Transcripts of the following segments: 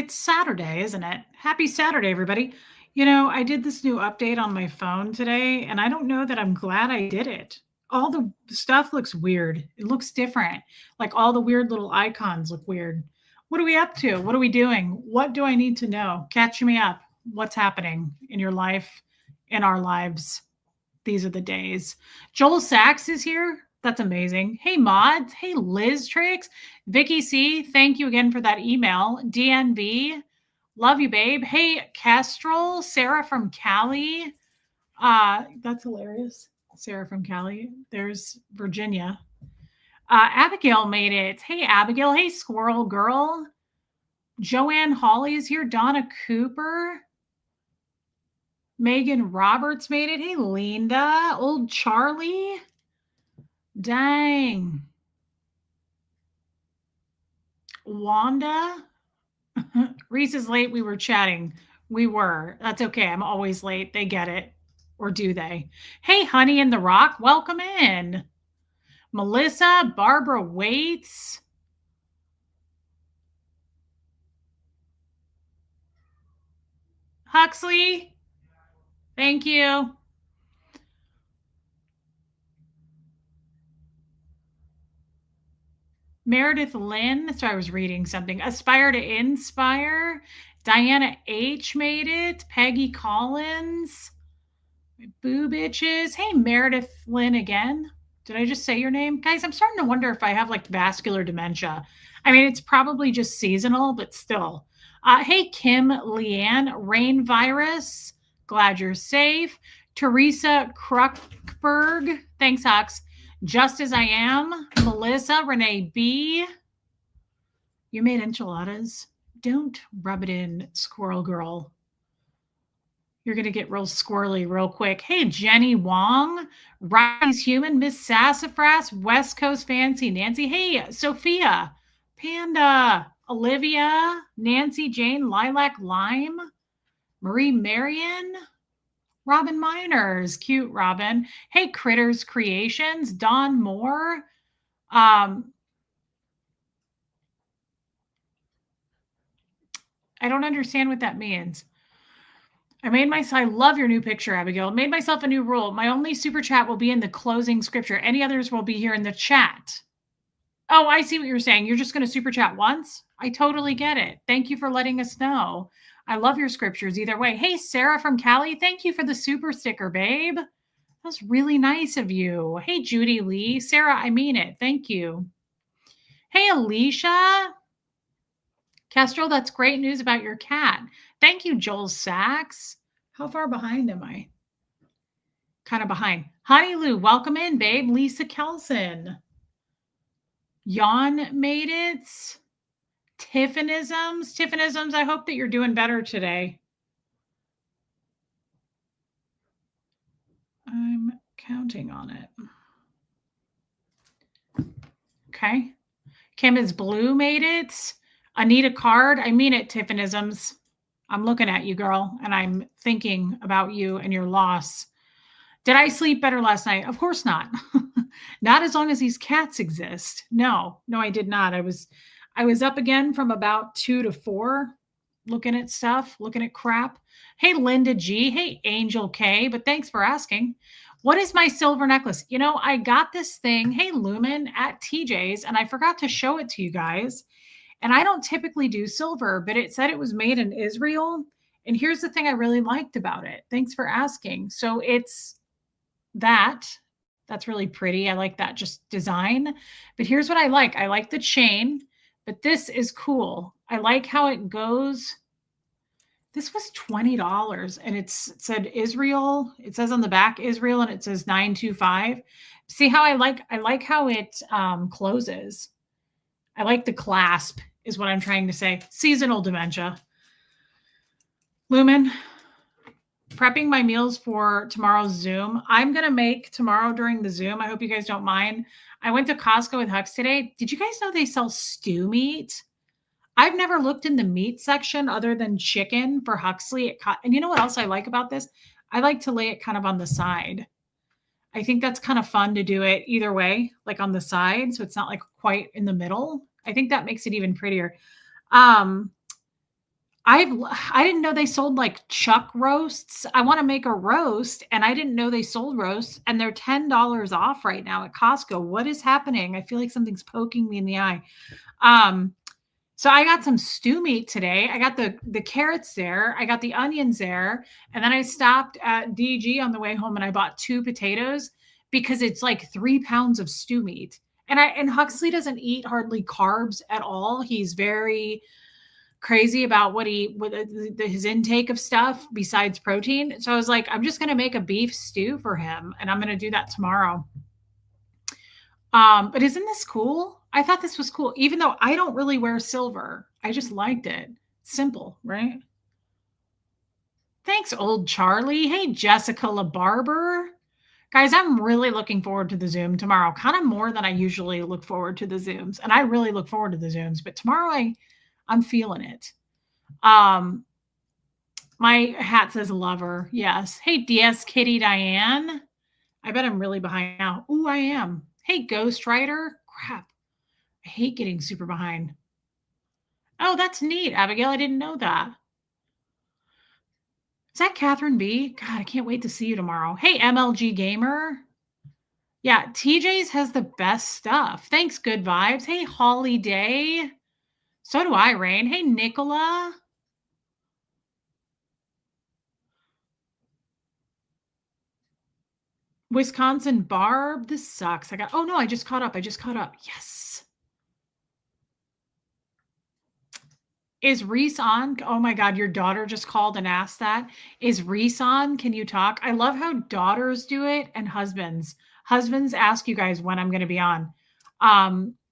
It's Saturday, isn't it? Happy Saturday, everybody. I did this new update on my phone today, and I don't know that I'm glad I did it. All the stuff looks weird. It looks different. Like all the weird little icons look weird. What are we up to? What are we doing? What do I need to know? Catch me up. What's happening in your life, in our lives? These are the days. Joel Sachs is here. That's amazing. Hey, Mods. Hey, Liz Tricks. Vicky C., thank you again for that email. DNV, love you, babe. Hey, Kestrel, Sarah from Cali. That's hilarious. Sarah from Cali. There's Virginia. Abigail made it. Hey, Abigail. Hey, Squirrel Girl. Joanne Hawley is here. Donna Cooper. Megan Roberts made it. Hey, Linda. Old Charlie. Dang. Wanda. Reese is late. We were chatting. We were. That's okay. I'm always late. They get it. Or do they? Hey, Honey in the Rock. Welcome in. Melissa. Barbara Waits. Huxley. Thank you. Meredith Lynn. So I was reading something. Aspire to Inspire. Diana H. made it. Peggy Collins. Boo bitches. Hey, Meredith Lynn again. Did I just say your name? Guys, I'm starting to wonder if I have like vascular dementia. I mean, it's probably just seasonal, but still. Hey, Kim Leanne. Rain Virus. Glad you're safe. Teresa Kruckberg. Thanks, Hux. Just as I am. Melissa. Renee B. You made enchiladas. Don't rub it in, Squirrel Girl. You're going to get real squirrely real quick. Hey, Jenny Wong, Rise Human, Miss Sassafras, West Coast Fancy, Nancy. Hey, Sophia, Panda, Olivia, Nancy Jane, Lilac Lime, Marie Marion, Robin Miners, cute Robin. Hey, Critters Creations, Don Moore. I don't understand what that means. I love your new picture, Abigail. Made myself a new rule. My only super chat will be in the closing scripture. Any others will be here in the chat. Oh, I see what you're saying. You're just going to super chat once? I totally get it. Thank you for letting us know. I love your scriptures either way. Hey, Sarah from Cali. Thank you for the super sticker, babe. That's really nice of you. Hey, Judy Lee. Sarah, I mean it. Thank you. Hey, Alicia. Kestrel, that's great news about your cat. Thank you, Joel Sachs. How far behind am I? Kind of behind. Honey Lou, welcome in, babe. Lisa Kelson. Yawn made it. Tiffinisms, I hope that you're doing better today. I'm counting on it. Okay. Kim is Blue made it. Anita Card, I mean it, Tiffinisms. I'm looking at you, girl, and I'm thinking about you and your loss. Did I sleep better last night? Of course not. Not as long as these cats exist. No, I did not. I was up again from about 2 to 4 looking at stuff, looking at crap. Hey, Linda G. Hey, Angel K. But thanks for asking. What is my silver necklace? I got this thing, hey, Lumen, at TJ's, and I forgot to show it to you guys. And I don't typically do silver, but it said it was made in Israel. And here's the thing I really liked about it. Thanks for asking. So it's that's really pretty. I like that just design. But here's what I like. I like the chain, but this is cool. I like how it goes. This was $20 and it said Israel. It says on the back Israel and it says 925. See how I like how it closes. I like the clasp is what I'm trying to say. Seasonal dementia. Lumen, prepping my meals for tomorrow's Zoom. I'm going to make tomorrow during the Zoom. I hope you guys don't mind. I went to Costco with Hux today. Did you guys know they sell stew meat? I've never looked in the meat section other than chicken for Huxley. And you know what else I like about this? I like to lay it kind of on the side. I think that's kind of fun to do it either way, like on the side. So it's not like quite in the middle. I think that makes it even prettier. I didn't know they sold, like, chuck roasts. I wanna make a roast, and I didn't know they sold roasts, and they're $10 off right now at Costco. What is happening? I feel like something's poking me in the eye. Um, so I got some stew meat today. I got the carrots there, I got the onions there, and then I stopped at DG on the way home, and I bought 2 potatoes because it's, like, 3 pounds of stew meat. And Huxley doesn't eat hardly carbs at all. He's very crazy about his intake of stuff besides protein. So I was like, I'm just going to make a beef stew for him, and I'm going to do that tomorrow. But isn't this cool? I thought this was cool, even though I don't really wear silver. I just liked it. Simple, right? Thanks, old Charlie. Hey, Jessica LaBarber. Guys, I'm really looking forward to the Zoom tomorrow, kind of more than I usually look forward to the Zooms. And I really look forward to the Zooms, but tomorrow I'm feeling it. Um, My hat says lover. Yes. Hey, DS Kitty Diane. I bet I'm really behind now. Ooh, I am. Hey, Ghost Rider. Crap. I hate getting super behind. Oh, that's neat, Abigail. I didn't know that. Is that Catherine B? God, I can't wait to see you tomorrow. Hey, MLG Gamer. Yeah, TJ's has the best stuff. Thanks, good vibes. Hey, Holly Day. So do I, Rain. Hey, Nicola. Wisconsin Barb. This sucks. Oh no, I just caught up. Yes. Is Reese on? Oh my God, your daughter just called and asked that. Is Reese on? Can you talk? I love how daughters do it and husbands. Husbands ask you guys when I'm going to be on.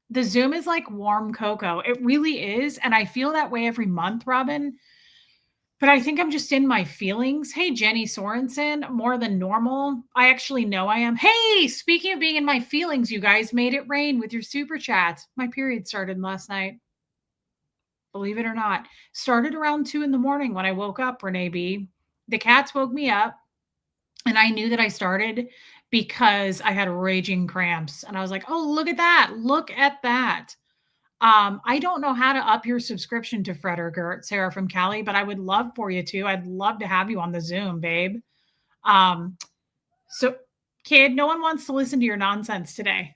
The Zoom is like warm cocoa. It really is. And I feel that way every month, Robin. But I think I'm just in my feelings. Hey, Jenny Sorensen, more than normal. I actually know I am. Hey, speaking of being in my feelings, you guys made it rain with your super chats. My period started last night. Believe it or not. Started around 2 in the morning when I woke up, Renee B. The cats woke me up, and I knew that I started because I had raging cramps. And I was like, oh, look at that. Look at that. I don't know how to up your subscription to Fred or Gert, Sarah from Cali, but I would love for you to. I'd love to have you on the Zoom, babe. So, kid, no one wants to listen to your nonsense today.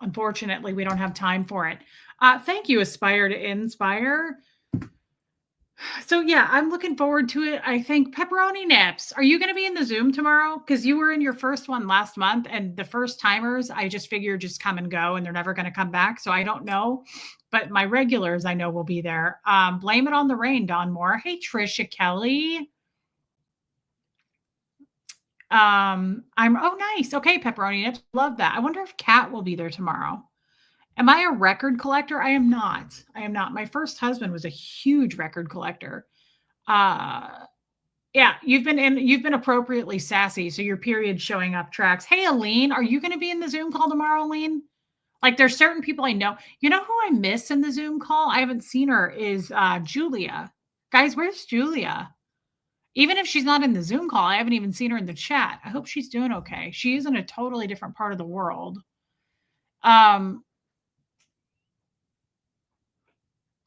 Unfortunately, we don't have time for it. Thank you, Aspire to Inspire. So yeah, I'm looking forward to it. I think Pepperoni Nips. Are you going to be in the Zoom tomorrow? Because you were in your first one last month, and the first timers, I just figure just come and go, and they're never going to come back. So I don't know, but my regulars I know will be there. Blame it on the rain, Don Moore. Hey, Trisha Kelly. I'm oh nice. Okay, Pepperoni Nips. Love that. I wonder if Kat will be there tomorrow. Am I a record collector? I am not. I am not. My first husband was a huge record collector. Yeah, you've been appropriately sassy, so your period showing up tracks. Hey, Aline, are you going to be in the Zoom call tomorrow, Aline? Like, there's certain people I know. You know who I miss in the Zoom call? I haven't seen her. Is Julia? Guys, where's Julia? Even if she's not in the Zoom call, I haven't even seen her in the chat. I hope she's doing okay. She is in a totally different part of the world.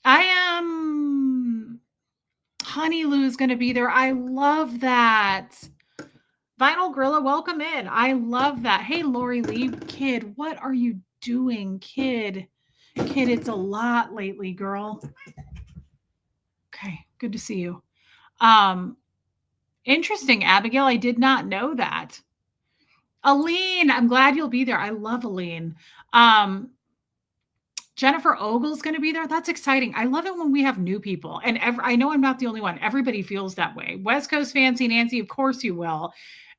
I am. Honey Lou is going to be there. I love that. Vinyl Gorilla, welcome in. I love that. Hey, Lori Lee, kid, what are you doing, kid? Kid, it's a lot lately, girl. Okay, good to see you. Interesting, Abigail. I did not know that. Aline, I'm glad you'll be there. I love Aline. Jennifer Ogle's going to be there. That's exciting. I love it when we have new people. And I know I'm not the only one. Everybody feels that way. West Coast Fancy Nancy, of course you will.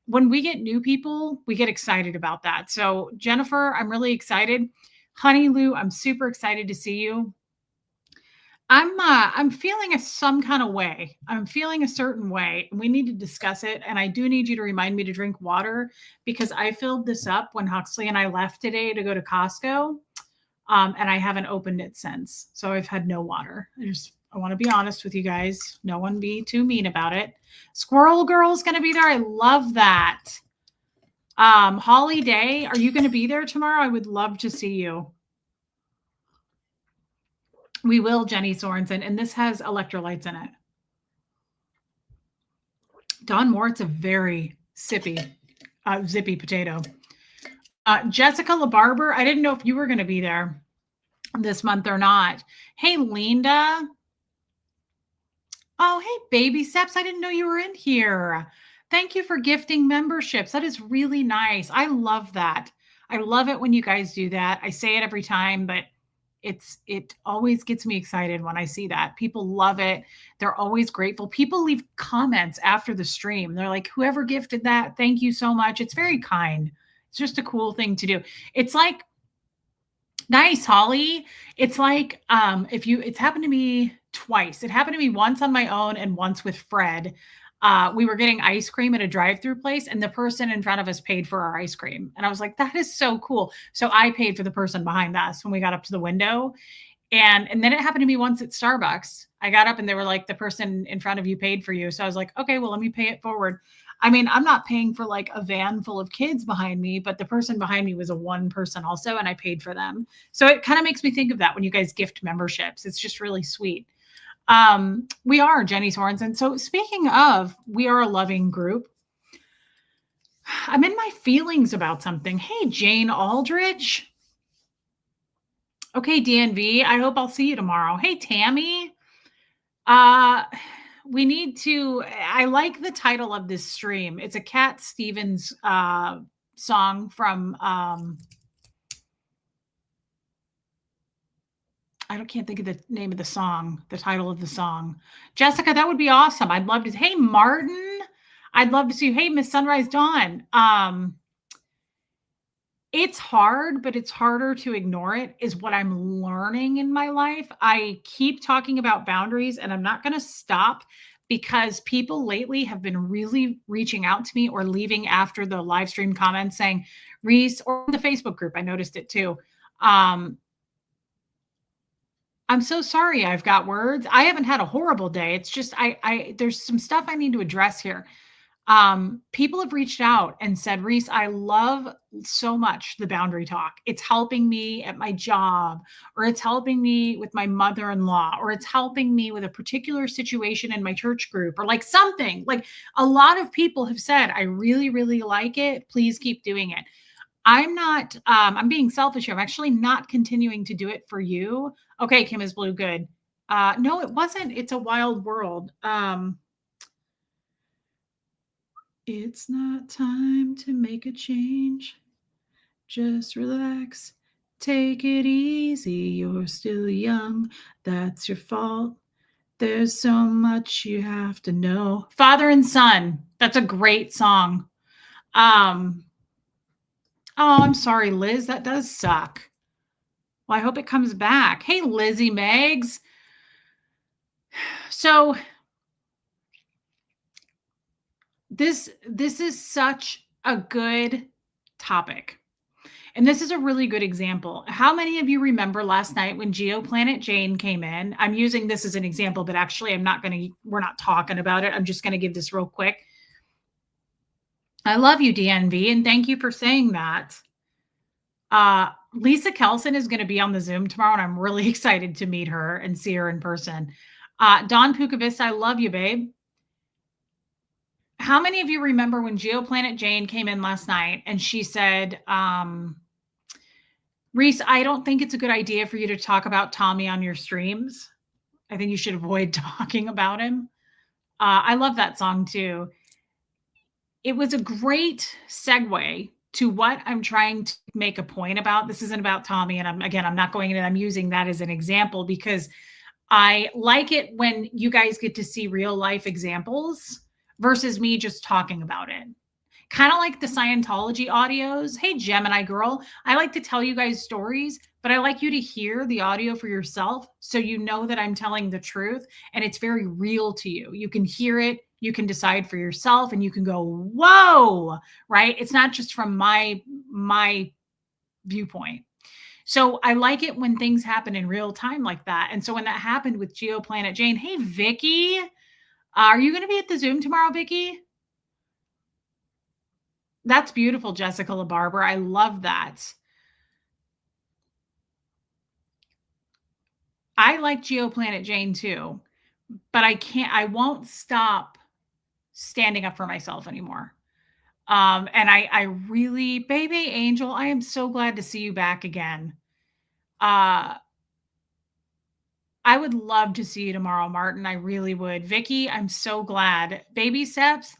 When we get new people, we get excited about that. So Jennifer, I'm really excited. Honey Lou, I'm super excited to see you. I'm feeling some kind of way. I'm feeling a certain way. We need to discuss it. And I do need you to remind me to drink water because I filled this up when Huxley and I left today to go to Costco. And I haven't opened it since. So I've had no water. I want to be honest with you guys. No one be too mean about it. Squirrel Girl's going to be there. I love that. Holly Day, are you going to be there tomorrow? I would love to see you. We will, Jenny Sorensen. And this has electrolytes in it. Don Moore, it's a very zippy potato. Jessica LaBarber, I didn't know if you were going to be there this month or not. Hey, Linda. Oh, hey, Baby Steps. I didn't know you were in here. Thank you for gifting memberships. That is really nice. I love that. I love it when you guys do that. I say it every time, but it always gets me excited when I see that. People love it. They're always grateful. People leave comments after the stream. They're like, whoever gifted that, thank you so much. It's very kind. It's just a cool thing to do. It's like nice, Holly. It's like if you it's happened to me twice. It happened to me once on my own and once with Fred. We were getting ice cream at a drive-through place, and the person in front of us paid for our ice cream. And I was like, that is so cool. So I paid for the person behind us when we got up to the window. And then it happened to me once at Starbucks. I got up and they were like, the person in front of you paid for you. So I was like, okay, well, let me pay it forward. I mean, I'm not paying for like a van full of kids behind me, but the person behind me was a one person also, and I paid for them. So it kind of makes me think of that when you guys gift memberships. It's just really sweet. We are Jenny Sorensen. So speaking of, we are a loving group. I'm in my feelings about something. Hey, Jane Aldridge. Okay, DNV. I hope I'll see you tomorrow. Hey, Tammy. We need to. I like the title of this stream. It's a Cat Stevens song from. Can't think of the name of the song. The title of the song. Jessica, that would be awesome. I'd love to. Hey, Martin. I'd love to see you. Hey, Miss Sunrise Dawn. It's hard, but it's harder to ignore it, is what I'm learning in my life. I keep talking about boundaries, and I'm not going to stop because people lately have been really reaching out to me or leaving after the live stream comments saying, Reese, or the Facebook group, I noticed it too. I'm so sorry I've got words. I haven't had a horrible day. It's just there's some stuff I need to address here. People have reached out and said, Reese, I love so much the boundary talk. It's helping me at my job, or it's helping me with my mother-in-law, or it's helping me with a particular situation in my church group, or like something. Like a lot of people have said, I really, really like it. Please keep doing it. I'm not, I'm being selfish here. I'm actually not continuing to do it for you. Okay, Kim is blue. Good. No, it wasn't. It's a wild world. It's not time to make a change. Just relax. Take it easy. You're still young. That's your fault. There's so much you have to know. Father and Son. That's a great song. Oh, I'm sorry, Liz. That does suck. Well, I hope it comes back. Hey, Lizzie Meggs. So this is such a good topic. And this is a really good example. How many of you remember last night when Geoplanet Jane came in? I'm using this as an example, but actually we're not talking about it. I'm just going to give this real quick. I love you, DNV, and thank you for saying that. Lisa Kelson is going to be on the Zoom tomorrow, and I'm really excited to meet her and see her in person. Dawn Pukavista, I love you, babe. How many of you remember when Geoplanet Jane came in last night and she said, Reese, I don't think it's a good idea for you to talk about Tommy on your streams. I think you should avoid talking about him. I love that song too. It was a great segue to what I'm trying to make a point about. This isn't about Tommy, and I'm not going into. I'm using that as an example because I like it when you guys get to see real life examples versus me just talking about it. Kind of like the Scientology audios. Hey, Gemini girl, I like to tell you guys stories, but I like you to hear the audio for yourself so you know that I'm telling the truth and it's very real to you. You can hear it, you can decide for yourself, and you can go, whoa, right? It's not just from my viewpoint. So I like it when things happen in real time like that. And so when that happened with Geoplanet Jane, hey, Vicky, are you going to be at the Zoom tomorrow, Vicky? That's beautiful, Jessica LaBarber. I love that. I like Geoplanet Jane too, but I won't stop standing up for myself anymore. And I really, baby angel, I am so glad to see you back again. Uh, I would love to see you tomorrow, Martin. I really would. Vicky, I'm so glad. Baby steps.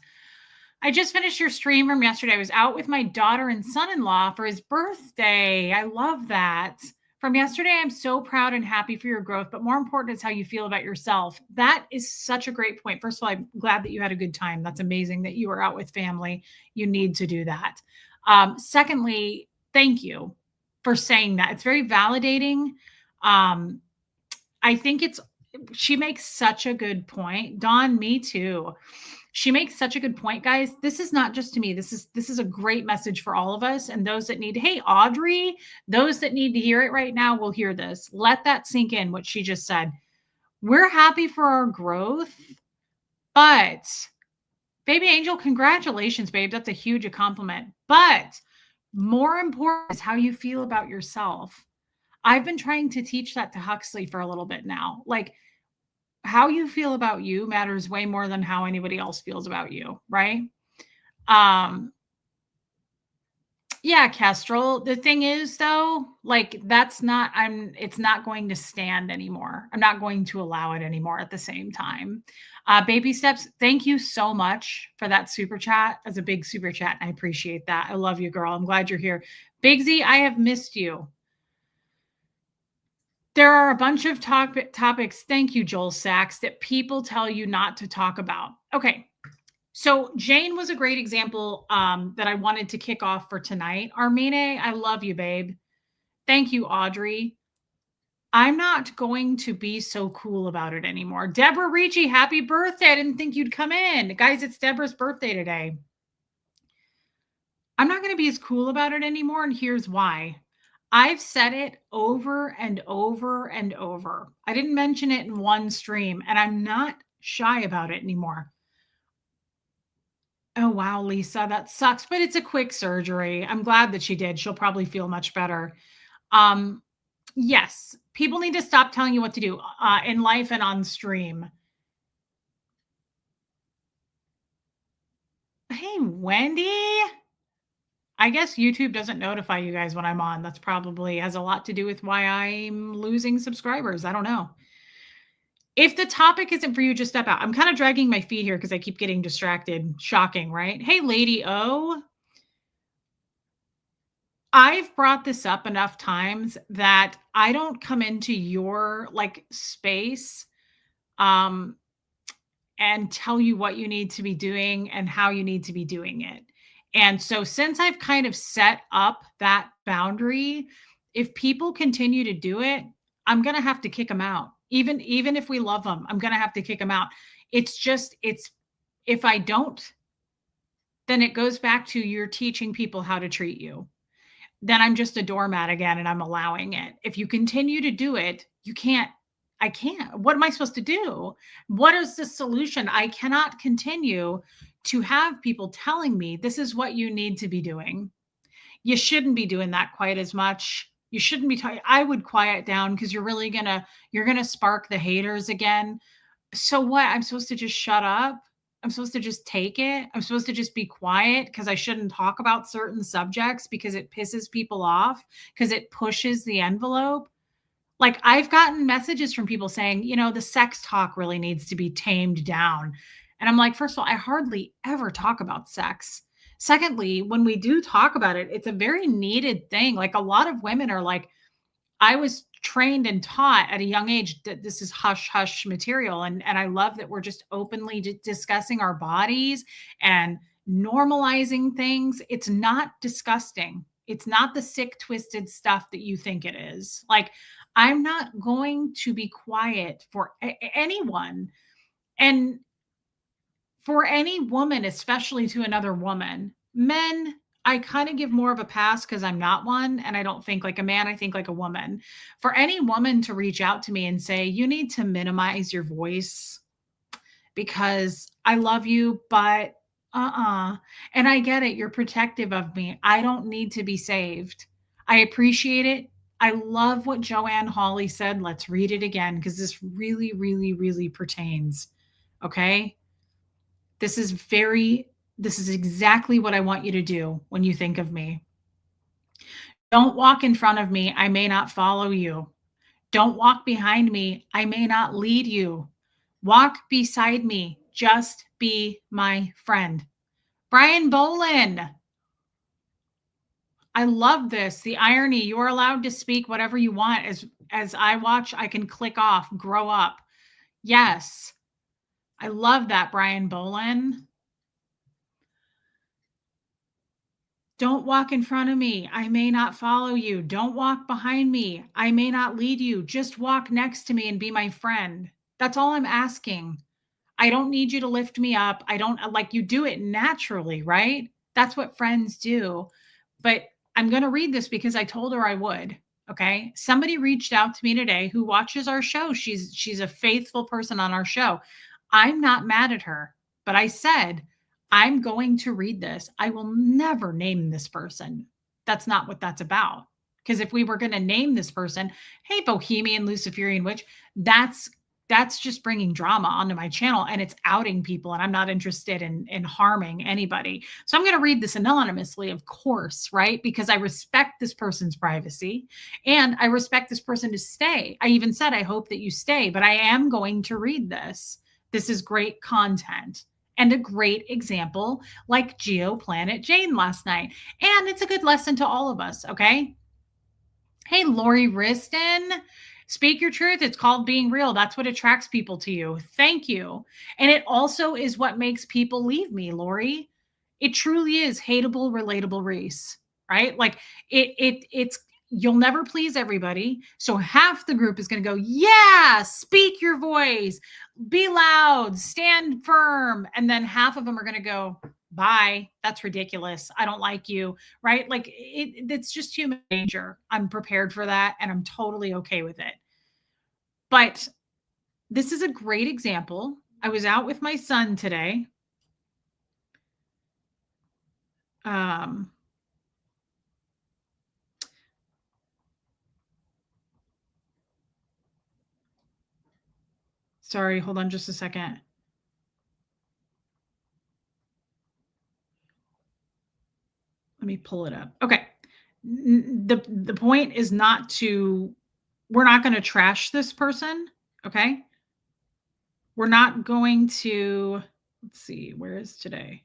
I just finished your stream from yesterday. I was out with my daughter and son-in-law for his birthday. I love that. From yesterday, I'm so proud and happy for your growth, but more important is how you feel about yourself. That is such a great point. First of all, I'm glad that you had a good time. That's amazing that you were out with family. You need to do that. Secondly, thank you for saying that. It's very validating. Um, I think she makes such a good point. Dawn, me too. She makes such a good point, guys. This is not just to me. This is a great message for all of us and those that need. Hey, Audrey, those that need to hear it right now will hear this. Let that sink in what she just said. We're happy for our growth, but baby angel, congratulations, babe. That's a huge compliment. But more important is how you feel about yourself. I've been trying to teach that to Huxley for a little bit now. Like, how you feel about you matters way more than how anybody else feels about you, right? Um, yeah, Kestrel. The thing is, though, like it's not going to stand anymore. I'm not going to allow it anymore at the same time. Baby steps. Thank you so much for that super chat. As a big super chat. I appreciate that. I love you, girl. I'm glad you're here. Big Z, I have missed you. There are a bunch of topics, thank you, Joel Sachs, that people tell you not to talk about. Okay, so Jane was a great example that I wanted to kick off for tonight. Armine, I love you, babe. Thank you, Audrey. I'm not going to be so cool about it anymore. Deborah Ricci, happy birthday. I didn't think you'd come in. Guys, it's Deborah's birthday today. I'm not going to be as cool about it anymore, and here's why. I've said it over and over and over. I didn't mention it in one stream, and I'm not shy about it anymore. Oh, wow, Lisa, that sucks, but it's a quick surgery. I'm glad that she did. She'll probably feel much better. Um, yes, people need to stop telling you what to do in life and on stream. Hey, Wendy. I guess YouTube doesn't notify you guys when I'm on. That's probably has a lot to do with why I'm losing subscribers. I don't know. If the topic isn't for you, just step out. I'm kind of dragging my feet here because I keep getting distracted. Shocking, right? Hey, Lady O. I've brought this up enough times that I don't come into your like space um and tell you what you need to be doing and how you need to be doing it. And so since I've kind of set up that boundary, if people continue to do it, I'm going to have to kick them out. Even if we love them, I'm going to have to kick them out. It's if I don't, then it goes back to you're teaching people how to treat you. Then I'm just a doormat again and I'm allowing it. If you continue to do it, I can't. What am I supposed to do? What is the solution? I cannot continue to have people telling me this is what you need to be doing. You shouldn't be doing that quite as much. You shouldn't be talking. I would quiet down because you're gonna spark the haters again. So what? I'm supposed to just shut up? I'm supposed to just take it? I'm supposed to just be quiet because I shouldn't talk about certain subjects because it pisses people off, because it pushes the envelope? Like, I've gotten messages from people saying, the sex talk really needs to be tamed down. And I'm like, first of all, I hardly ever talk about sex. Secondly, when we do talk about it, it's a very needed thing. Like, a lot of women are like, I was trained and taught at a young age that this is hush hush material. And I love that we're just openly discussing our bodies and normalizing things. It's not disgusting. It's not the sick, twisted stuff that you think it is. Like, I'm not going to be quiet for anyone. And for any woman, especially to another woman. Men, I kind of give more of a pass because I'm not one and I don't think like a man, I think like a woman. For any woman to reach out to me and say, you need to minimize your voice because I love you, but and I get it. You're protective of me. I don't need to be saved. I appreciate it. I love what Joanne Hawley said. Let's read it again because this really, really, really pertains. Okay. This is very, this is exactly what I want you to do when you think of me. Don't walk in front of me. I may not follow you. Don't walk behind me. I may not lead you. Walk beside me. Just be my friend. Brian Bolin. I love this. The irony. You are allowed to speak whatever you want. As I watch, I can click off, grow up. Yes. I love that, Brian Bolin. Don't walk in front of me. I may not follow you. Don't walk behind me. I may not lead you. Just walk next to me and be my friend. That's all I'm asking. I don't need you to lift me up. I don't like you do it naturally, right? That's what friends do. But I'm going to read this because I told her I would. Okay. Somebody reached out to me today who watches our show. She's a faithful person on our show. I'm not mad at her, but I said, I'm going to read this. I will never name this person. That's not what that's about. Because if we were going to name this person, hey, Bohemian Luciferian Witch, that's just bringing drama onto my channel and it's outing people. And I'm not interested in harming anybody. So I'm going to read this anonymously, of course, right? Because I respect this person's privacy and I respect this person to stay. I even said, I hope that you stay, but I am going to read this. This is great content and a great example like GeoPlanet Jane last night. And it's a good lesson to all of us, okay? Hey, Lori Riston, speak your truth. It's called being real. That's what attracts people to you. Thank you. And it also is what makes people leave me, Lori. It truly is hateable, relatable Reese, right? Like it's you'll never please everybody. So half the group is going to go, yeah, speak your voice, be loud, stand firm. And then half of them are going to go, bye. That's ridiculous. I don't like you. Right. Like it's just human nature. I'm prepared for that and I'm totally okay with it. But this is a great example. I was out with my son today. Sorry, hold on just a second. Let me pull it up. Okay. The point is not to, we're not going to trash this person. Okay. We're not going to, let's see, where is today?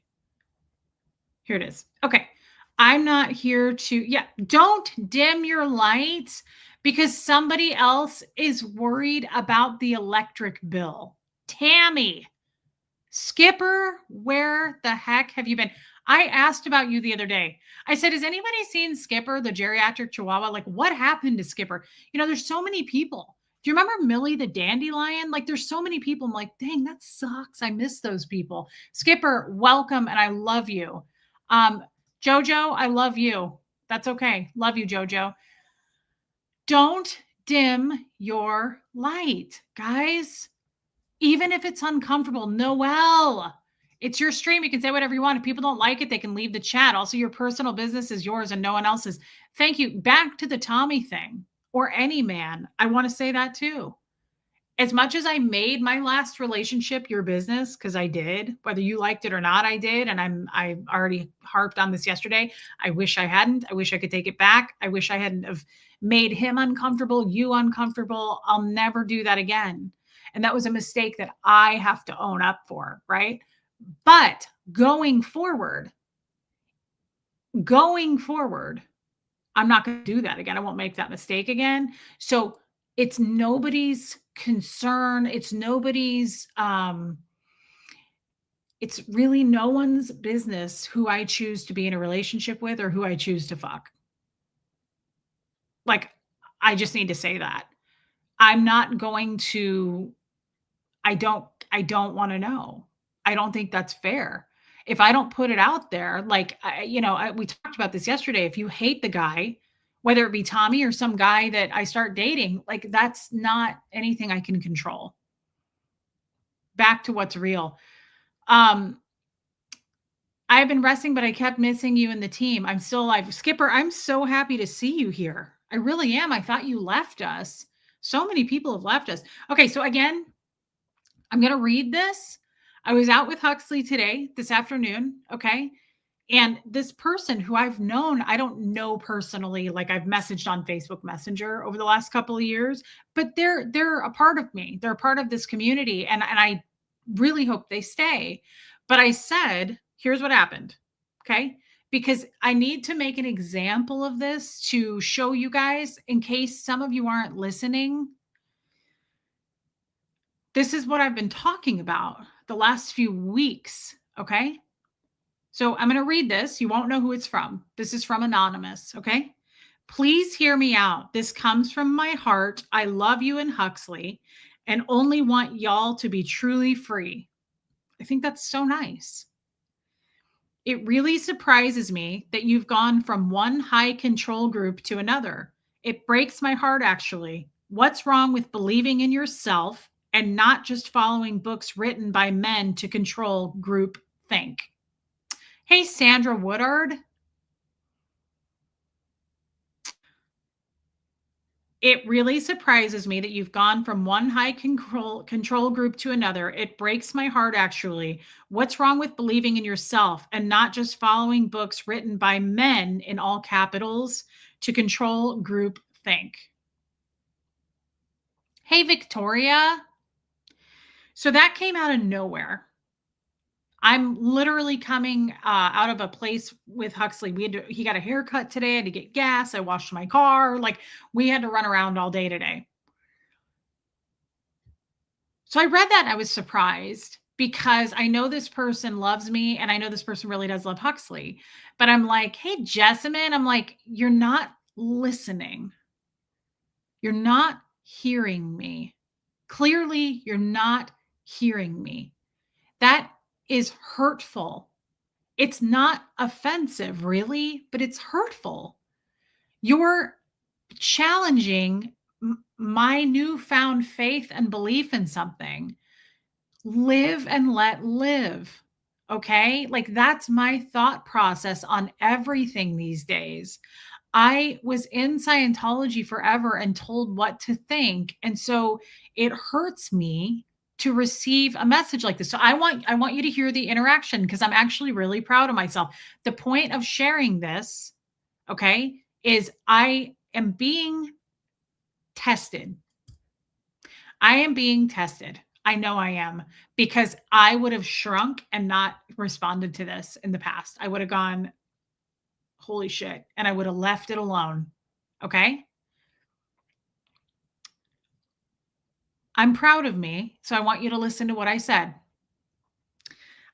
Here it is. Okay. I'm not here to, yeah, don't dim your lights because somebody else is worried about the electric bill. Tammy, Skipper, where the heck have you been? I asked about you the other day. I said, has anybody seen Skipper, the geriatric chihuahua? Like, what happened to Skipper? You know, there's so many people. Do you remember Millie the dandelion? Like, there's so many people. I'm like, dang, that sucks. I miss those people. Skipper, welcome, and I love you. Jojo, I love you. That's okay. Love you, Jojo. Don't dim your light, guys. Even if it's uncomfortable. Noelle, it's your stream. You can say whatever you want. If people don't like it, they can leave the chat. Also, your personal business is yours and no one else's. Thank you. Back to the Tommy thing or any man. I want to say that too. As much as I made my last relationship your business, because I did, whether you liked it or not, I did. And I already harped on this yesterday. I wish I hadn't. I wish I could take it back. I wish I hadn't have made him uncomfortable, you uncomfortable. I'll never do that again. And that was a mistake that I have to own up for, right? But going forward, I'm not going to do that again. I won't make that mistake again. So it's nobody's concern. It's nobody's, it's really no one's business who I choose to be in a relationship with or who I choose to fuck. Like, I just need to say that. I'm not going to, I don't want to know. I don't think that's fair. If I don't put it out there, like, we talked about this yesterday. If you hate the guy, whether it be Tommy or some guy that I start dating, like, that's not anything I can control. Back to what's real. I've been resting, but I kept missing you and the team. I'm still alive. Skipper, I'm so happy to see you here. I really am. I thought you left us. So many people have left us. Okay, so again, I'm going to read this. I was out with Huxley today, this afternoon, okay? And this person who I've known, I don't know personally, like I've messaged on Facebook Messenger over the last couple of years, but they're a part of me. They're a part of this community and I really hope they stay. But I said, here's what happened. Okay? Because I need to make an example of this to show you guys in case some of you aren't listening. This is what I've been talking about the last few weeks, okay? So I'm going to read this. You won't know who it's from. This is from Anonymous. Okay. Please hear me out. This comes from my heart. I love you and Huxley and only want y'all to be truly free. I think that's so nice. It really surprises me that you've gone from one high control group to another. It breaks my heart, actually. What's wrong with believing in yourself and not just following books written by men to control group think? Hey, Sandra Woodard. It really surprises me that you've gone from one high control group to another. It breaks my heart, actually. What's wrong with believing in yourself and not just following books written by men in all capitals to control group think? Hey, Victoria. So that came out of nowhere. I'm literally coming out of a place with Huxley. He got a haircut today. I had to get gas. I washed my car. Like we had to run around all day today. So I read that and I was surprised because I know this person loves me and I know this person really does love Huxley. But I'm like, hey, Jessamine, I'm like, you're not listening. You're not hearing me. Clearly, you're not hearing me. That is hurtful. It's not offensive, really, but it's hurtful. You're challenging my newfound faith and belief in something. Live and let live. Okay. Like that's my thought process on everything these days. I was in Scientology forever and told what to think. And so it hurts me to receive a message like this. So I want you to hear the interaction because I'm actually really proud of myself. The point of sharing this, okay, is I am being tested. I am being tested. I know I am because I would have shrunk and not responded to this in the past. I would have gone, holy shit, and I would have left it alone. Okay. I'm proud of me. So I want you to listen to what I said.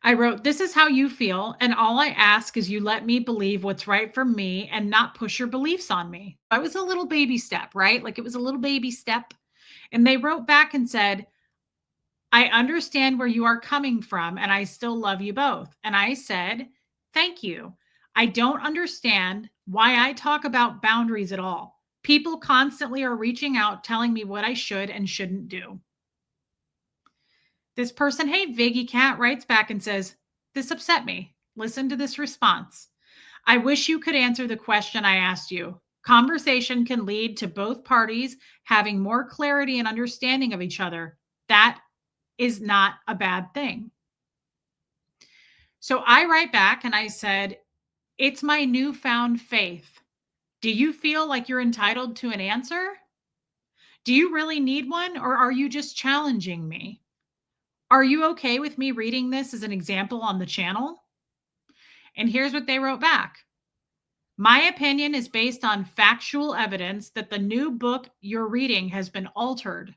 I wrote, this is how you feel. And all I ask is you let me believe what's right for me and not push your beliefs on me. I was a little baby step, right? Like it was a little baby step. And they wrote back and said, I understand where you are coming from, and I still love you both. And I said, thank you. I don't understand why I talk about boundaries at all. People constantly are reaching out, telling me what I should and shouldn't do. This person, hey, Viggy Cat, writes back and says, this upset me. Listen to this response. I wish you could answer the question I asked you. Conversation can lead to both parties having more clarity and understanding of each other. That is not a bad thing. So I write back and I said, it's my newfound faith. Do you feel like you're entitled to an answer? Do you really need one, or are you just challenging me? Are you okay with me reading this as an example on the channel? And here's what they wrote back. My opinion is based on factual evidence that the new book you're reading has been altered.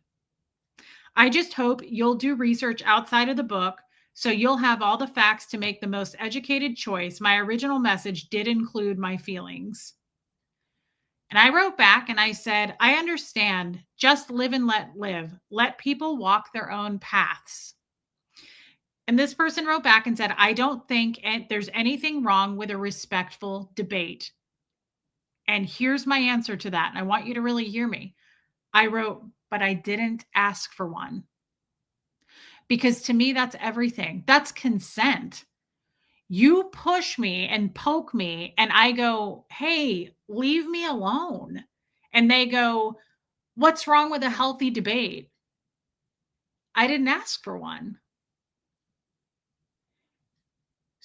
I just hope you'll do research outside of the book so you'll have all the facts to make the most educated choice. My original message did include my feelings. And I wrote back and I said, I understand. Just live and let live. Let people walk their own paths. And this person wrote back and said, I don't think there's anything wrong with a respectful debate. And here's my answer to that. And I want you to really hear me. I wrote, but I didn't ask for one. Because to me, that's everything. That's consent. You push me and poke me, and I go, hey, leave me alone. And they go, what's wrong with a healthy debate? I didn't ask for one.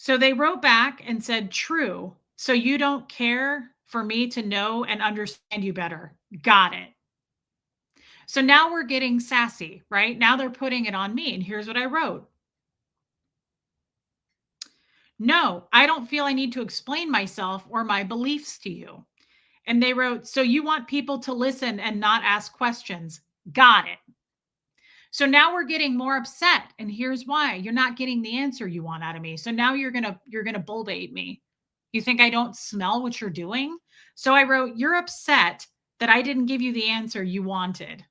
So they wrote back and said, "True. So you don't care for me to know and understand you better. Got it." So now we're getting sassy, right? Now they're putting it on me. And here's what I wrote: "No, I don't feel I need to explain myself or my beliefs to you." And they wrote, "So you want people to listen and not ask questions. Got it." So now we're getting more upset. And here's why: you're not getting the answer you want out of me. So now you're gonna bull bait me. You think I don't smell what you're doing? So I wrote, "You're upset that I didn't give you the answer you wanted.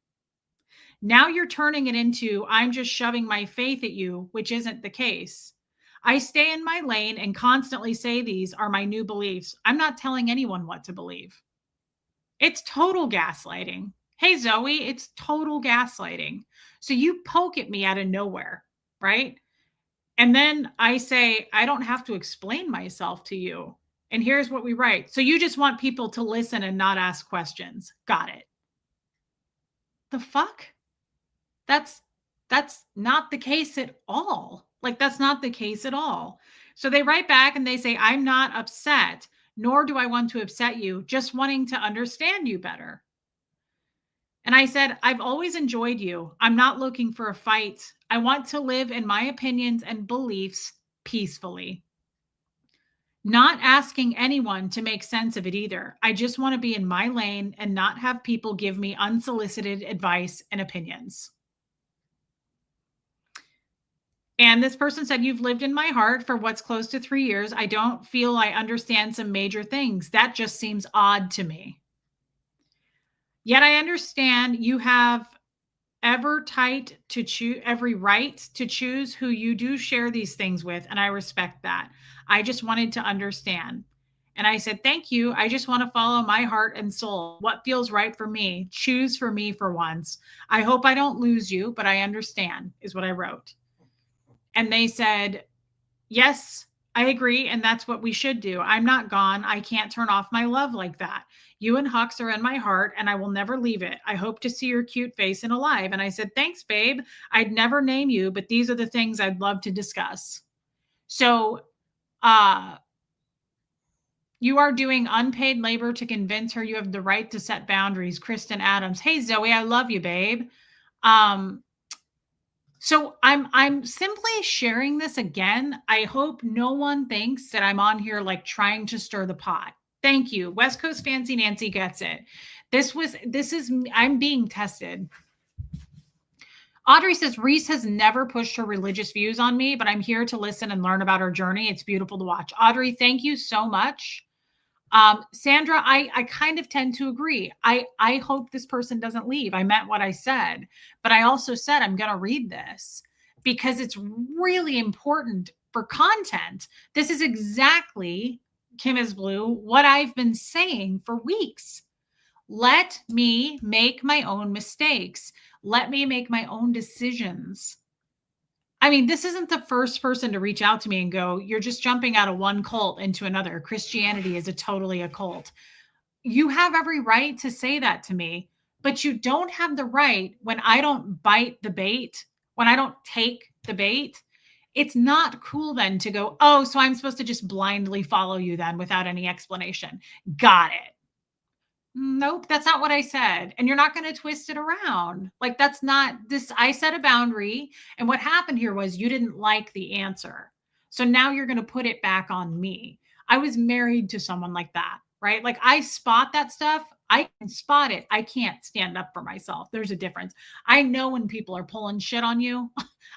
Now you're turning it into I'm just shoving my faith at you, which isn't the case. I stay in my lane and constantly say these are my new beliefs. I'm not telling anyone what to believe." It's total gaslighting. Hey, Zoe, it's total gaslighting. So you poke at me out of nowhere, right? And then I say, I don't have to explain myself to you. And here's what we write. So you just want people to listen and not ask questions. Got it. The fuck? That's that's not the case at all. Like that's not the case at all. So they write back and they say, "I'm not upset, nor do I want to upset you, just wanting to understand you better." And I said, "I've always enjoyed you. I'm not looking for a fight. I want to live in my opinions and beliefs peacefully. Not asking anyone to make sense of it either. I just want to be in my lane and not have people give me unsolicited advice and opinions." And this person said, "You've lived in my heart for what's close to 3 years. I don't feel I understand some major things. That just seems odd to me. Yet I understand you have every right to choose who you do share these things with, and I respect that. I just wanted to understand." And I said, "Thank you. I just want to follow my heart and soul. What feels right for me? Choose for me for once. I hope I don't lose you, but I understand," is what I wrote. And they said, "Yes, I agree. And that's what we should do. I'm not gone. I can't turn off my love like that. You and Hux are in my heart and I will never leave it. I hope to see your cute face and alive." And I said, "Thanks, babe. I'd never name you, but these are the things I'd love to discuss." So, uh, you are doing unpaid labor to convince her you have the right to set boundaries. Kristen Adams. Hey, Zoe, I love you, babe. Um, So I'm simply sharing this again. I hope no one thinks that I'm on here like trying to stir the pot. Thank you. West Coast Fancy Nancy gets it. I'm being tested. Audrey says Reese has never pushed her religious views on me, but I'm here to listen and learn about her journey. It's beautiful to watch. Audrey, thank you so much. Sandra, I kind of tend to agree. I hope this person doesn't leave. I meant what I said, but I also said I'm going to read this because it's really important for content. This is exactly, Kim is Blue, what I've been saying for weeks. Let me make my own mistakes. Let me make my own decisions. I mean, this isn't the first person to reach out to me and go, "You're just jumping out of one cult into another. Christianity is a cult." You have every right to say that to me, but you don't have the right when I don't bite the bait, when I don't take the bait. It's not cool then to go, "Oh, so I'm supposed to just blindly follow you then without any explanation." Got it. Nope, that's not what I said. And you're not going to twist it around. Like, that's not this. I set a boundary. And what happened here was you didn't like the answer. So now you're going to put it back on me. I was married to someone like that, right? Like, I spot that stuff. I can spot it. I can't stand up for myself. There's a difference. I know when people are pulling shit on you.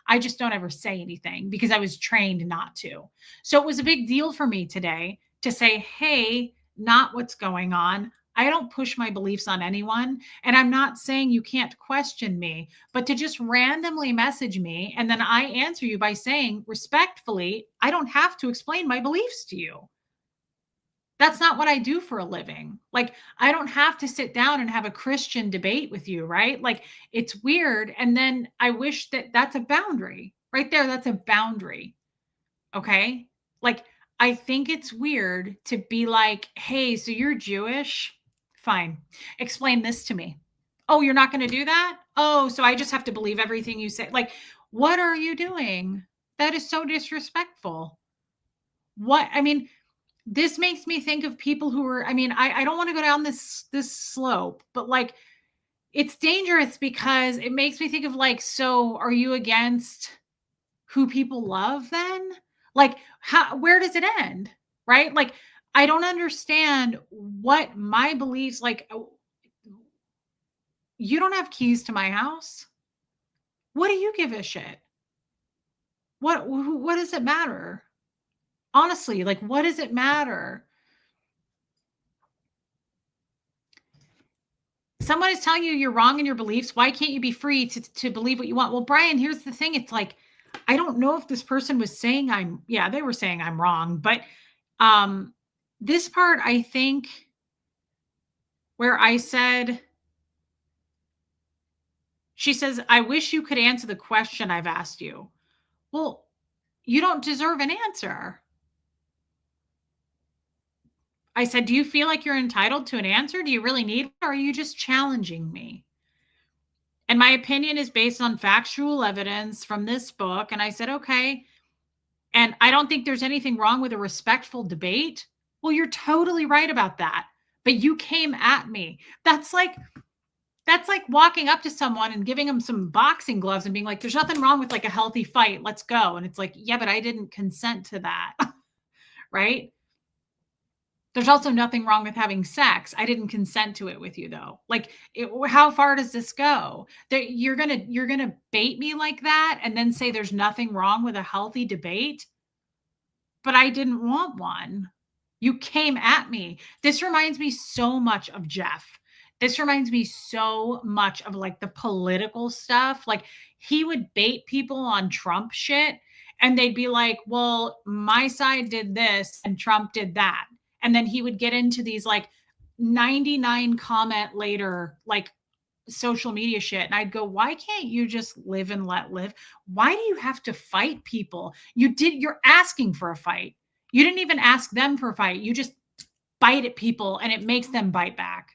I just don't ever say anything because I was trained not to. So it was a big deal for me today to say, "Hey, not what's going on. I don't push my beliefs on anyone. And I'm not saying you can't question me, but to just randomly message me and then I answer you by saying respectfully, I don't have to explain my beliefs to you. That's not what I do for a living. Like, I don't have to sit down and have a Christian debate with you, right? Like, it's weird. And then I wish that that's a boundary right there. That's a boundary. Okay. Like, I think it's weird to be like, "Hey, so you're Jewish? Fine. Explain this to me." "Oh, you're not going to do that? Oh, so I just have to believe everything you say." Like, what are you doing? That is so disrespectful. What I mean, this makes me think of people who are I mean, I don't wanna go down this slope, but, like, it's dangerous because it makes me think of, like, so are you against who people love then? Like, how where does it end? Right? Like, I don't understand what my beliefs like, you don't have keys to my house? What do you give a shit? What does it matter? Honestly, like, what does it matter? Someone is telling you you're wrong in your beliefs. Why can't you be free to believe what you want? Well, Brian, here's the thing. It's like, I don't know if this person was saying yeah, they were saying I'm wrong, but um this part I think where I said, she says, I wish you could answer the question I've asked you. Well, you don't deserve an answer. I said, do you feel like you're entitled to an answer? Do you really need it? Or are you just challenging me? And my opinion is based on factual evidence from this book. And I said, okay. And I don't think there's anything wrong with a respectful debate. Well, you're totally right about that. But you came at me. That's like walking up to someone and giving them some boxing gloves and being like, there's nothing wrong with like a healthy fight. Let's go. And it's like, yeah, but I didn't consent to that. Right? There's also nothing wrong with having sex. I didn't consent to it with you though. Like, how far does this go? That you're gonna bait me like that and then say there's nothing wrong with a healthy debate, but I didn't want one. You came at me. This reminds me so much of Jeff. This reminds me so much of like the political stuff. Like he would bait people on Trump shit and they'd be like, well, my side did this and Trump did that. And then he would get into these like 99 comment later, like social media shit. And I'd go, why can't you just live and let live? Why do you have to fight people? You're asking for a fight. You didn't even ask them for a fight. You just bite at people and it makes them bite back.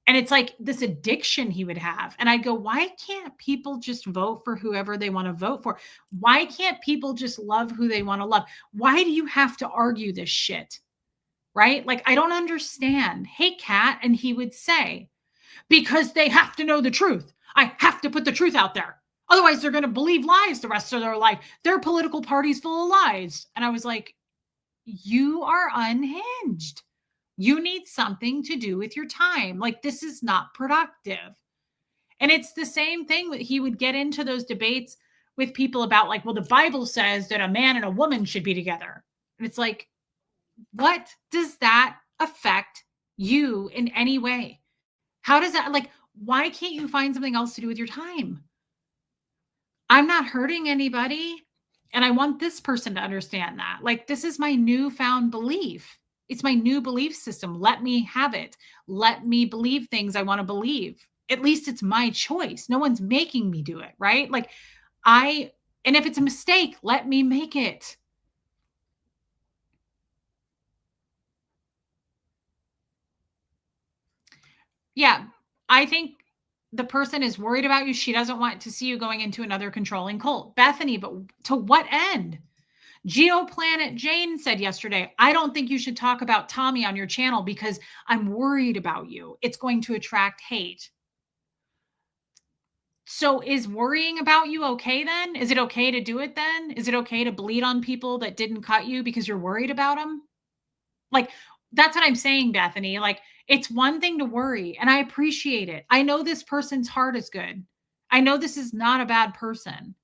And it's like this addiction he would have. And I'd go, why can't people just vote for whoever they want to vote for? Why can't people just love who they want to love? Why do you have to argue this shit? Right? Like, I don't understand. Hey, Kat. And he would say, because they have to know the truth. I have to put the truth out there. Otherwise, they're going to believe lies the rest of their life. Their political party's full of lies. And I was like, you are unhinged. You need something to do with your time. Like, this is not productive. And it's the same thing that he would get into those debates with people about, like, well, the Bible says that a man and a woman should be together. And it's like, what does that affect you in any way? How does that like why can't you find something else to do with your time? I'm not hurting anybody. And I want this person to understand that. Like, this is my newfound belief. It's my new belief system. Let me have it. Let me believe things I want to believe. At least it's my choice. No one's making me do it, right? Like, and if it's a mistake, let me make it. Yeah, I think the person is worried about you. She doesn't want to see you going into another controlling cult. Bethany, but to what end? Geoplanet Jane said yesterday, I don't think you should talk about Tommy on your channel because I'm worried about you. It's going to attract hate. So is worrying about you okay then? Is it okay to do it then? Is it okay to bleed on people that didn't cut you because you're worried about them? Like, that's what I'm saying, Bethany. Like, it's one thing to worry, and I appreciate it. I know this person's heart is good. I know this is not a bad person.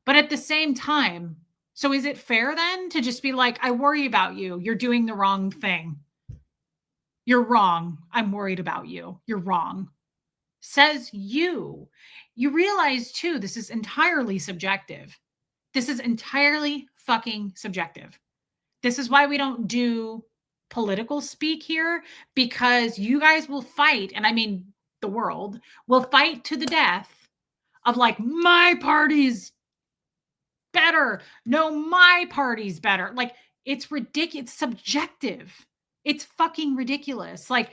But at the same time, so is it fair then to just be like, I worry about you. You're doing the wrong thing. You're wrong. I'm worried about you. You're wrong. Says you. You realize too, this is entirely subjective. This is entirely fucking subjective. This is why we don't do political speak here, because you guys will fight. And I mean, the world will fight to the death of like, my party's better. No, my party's better. Like, it's ridiculous. It's subjective. It's fucking ridiculous. Like,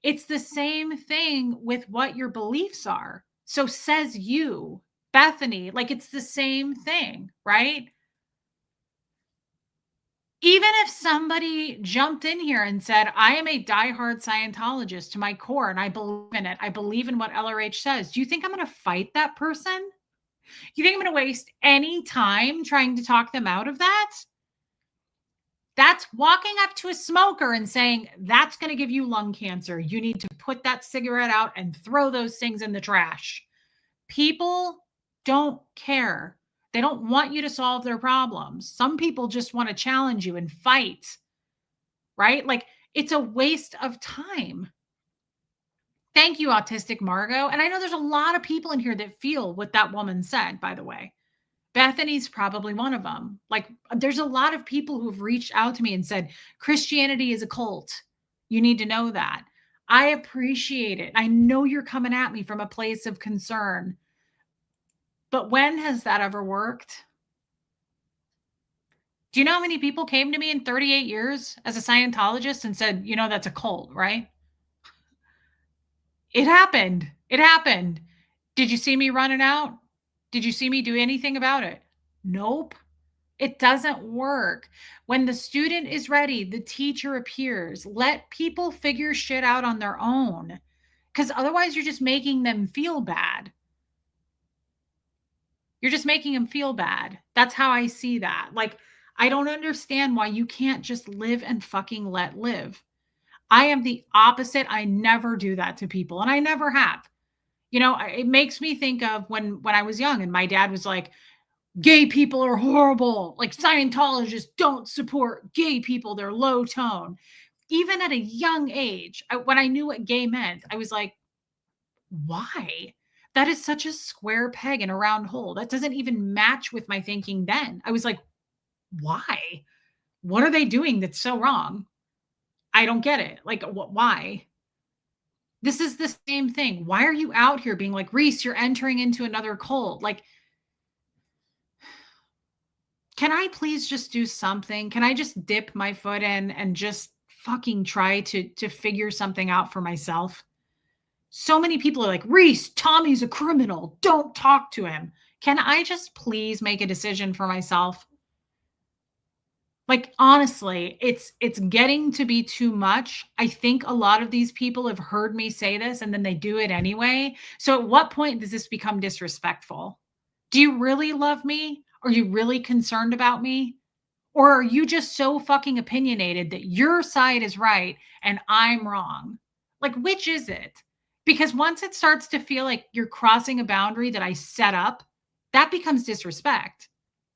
it's the same thing with what your beliefs are. So says you, Bethany, like it's the same thing, right? Even if somebody jumped in here and said, I am a diehard Scientologist to my core and I believe in it, I believe in what LRH says, do you think I'm going to fight that person? You think I'm going to waste any time trying to talk them out of that? That's walking up to a smoker and saying, that's going to give you lung cancer. You need to put that cigarette out and throw those things in the trash. People don't care. They don't want you to solve their problems. Some people just want to challenge you and fight, right? Like, it's a waste of time. Thank you, Autistic Margot. And I know there's a lot of people in here that feel what that woman said, by the way. Bethany's probably one of them. Like, there's a lot of people who've reached out to me and said, Christianity is a cult. You need to know that. I appreciate it. I know you're coming at me from a place of concern. But when has that ever worked? Do you know how many people came to me in 38 years as a Scientologist and said, that's a cult, right? It happened. It happened. Did you see me running out? Did you see me do anything about it? Nope. It doesn't work. When the student is ready, the teacher appears. Let people figure shit out on their own, because otherwise you're just making them feel bad. You're just making them feel bad. That's how I see that. Like, I don't understand why you can't just live and fucking let live. I am the opposite. I never do that to people, and I never have. It makes me think of when I was young and my dad was like, gay people are horrible. Like, Scientologists don't support gay people. They're low tone. Even at a young age, when I knew what gay meant, I was like, why? That is such a square peg in a round hole. That doesn't even match with my thinking then. I was like, why? What are they doing that's so wrong? I don't get it. Like, why? This is the same thing. Why are you out here being like, Reese, you're entering into another cult? Like, can I please just do something? Can I just dip my foot in and just fucking try to figure something out for myself? So many people are like, Reese, Tommy's a criminal. Don't talk to him. Can I just please make a decision for myself? Like, honestly, it's getting to be too much. I think a lot of these people have heard me say this and then they do it anyway. So at what point does this become disrespectful? Do you really love me? Are you really concerned about me? Or are you just so fucking opinionated that your side is right and I'm wrong? Like, which is it? Because once it starts to feel like you're crossing a boundary that I set up, that becomes disrespect.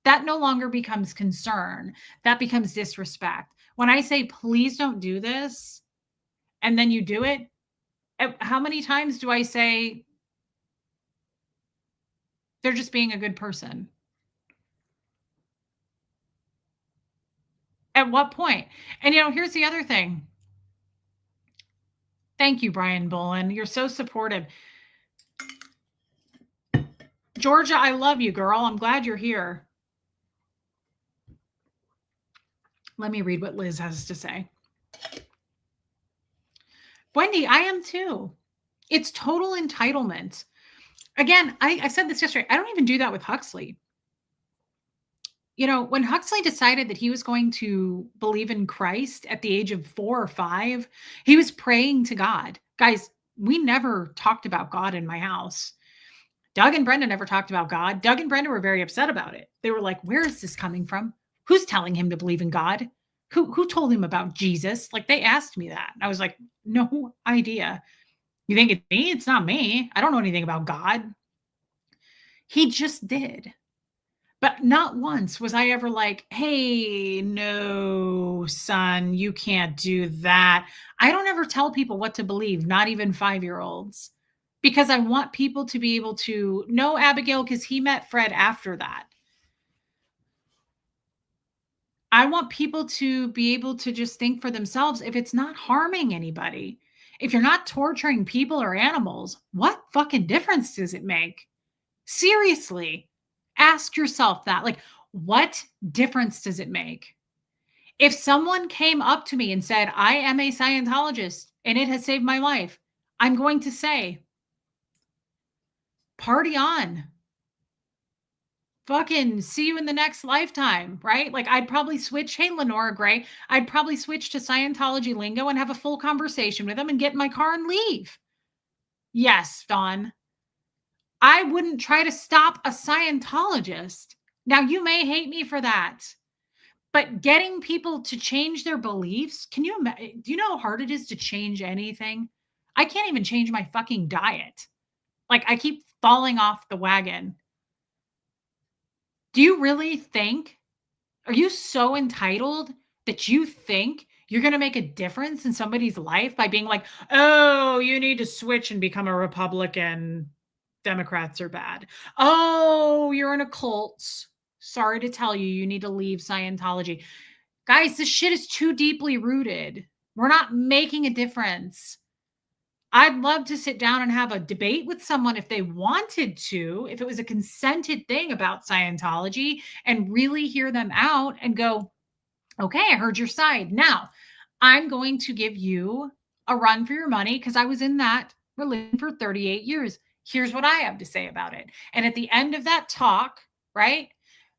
That no longer becomes concern. That becomes disrespect. When I say, please don't do this, and then you do it, how many times do I say they're just being a good person? At what point? And here's the other thing. Thank you, Brian Bolin. You're so supportive. Georgia, I love you, girl. I'm glad you're here. Let me read what Liz has to say. Wendy, I am too. It's total entitlement. Again, I said this yesterday. I don't even do that with Huxley. When Huxley decided that he was going to believe in Christ at the age of 4 or 5, he was praying to God. Guys, we never talked about God in my house. Doug and Brenda never talked about God. Doug and Brenda were very upset about it. They were like, where is this coming from? Who's telling him to believe in God? Who told him about Jesus? Like, they asked me that. I was like, no idea. You think it's me? It's not me. I don't know anything about God. He just did. But not once was I ever like, hey, no, son, you can't do that. I don't ever tell people what to believe, not even 5-year-olds, because I want people to be able to know Abigail, because he met Fred after that. I want people to be able to just think for themselves if it's not harming anybody. If you're not torturing people or animals, what fucking difference does it make? Seriously, ask yourself that. Like, what difference does it make? If someone came up to me and said, I am a Scientologist and it has saved my life, I'm going to say, party on. fucking see you in the next lifetime, right? Like I'd probably switch, hey, Lenora Gray, I'd probably switch to Scientology lingo and have a full conversation with them and get in my car and leave. Yes, Dawn. I wouldn't try to stop a Scientologist. Now, you may hate me for that, but getting people to change their beliefs, can you imagine? Do you know how hard it is to change anything? I can't even change my fucking diet. Like, I keep falling off the wagon. Do you really think, are you so entitled that you think you're going to make a difference in somebody's life by being like, oh, you need to switch and become a Republican? Democrats are bad. Oh, you're in a cult. Sorry to tell you, you need to leave Scientology. Guys, this shit is too deeply rooted. We're not making a difference. I'd love to sit down and have a debate with someone if they wanted to, if it was a consented thing about Scientology, and really hear them out and go, okay, I heard your side. Now, I'm going to give you a run for your money because I was in that religion for 38 years. Here's what I have to say about it. And at the end of that talk, right,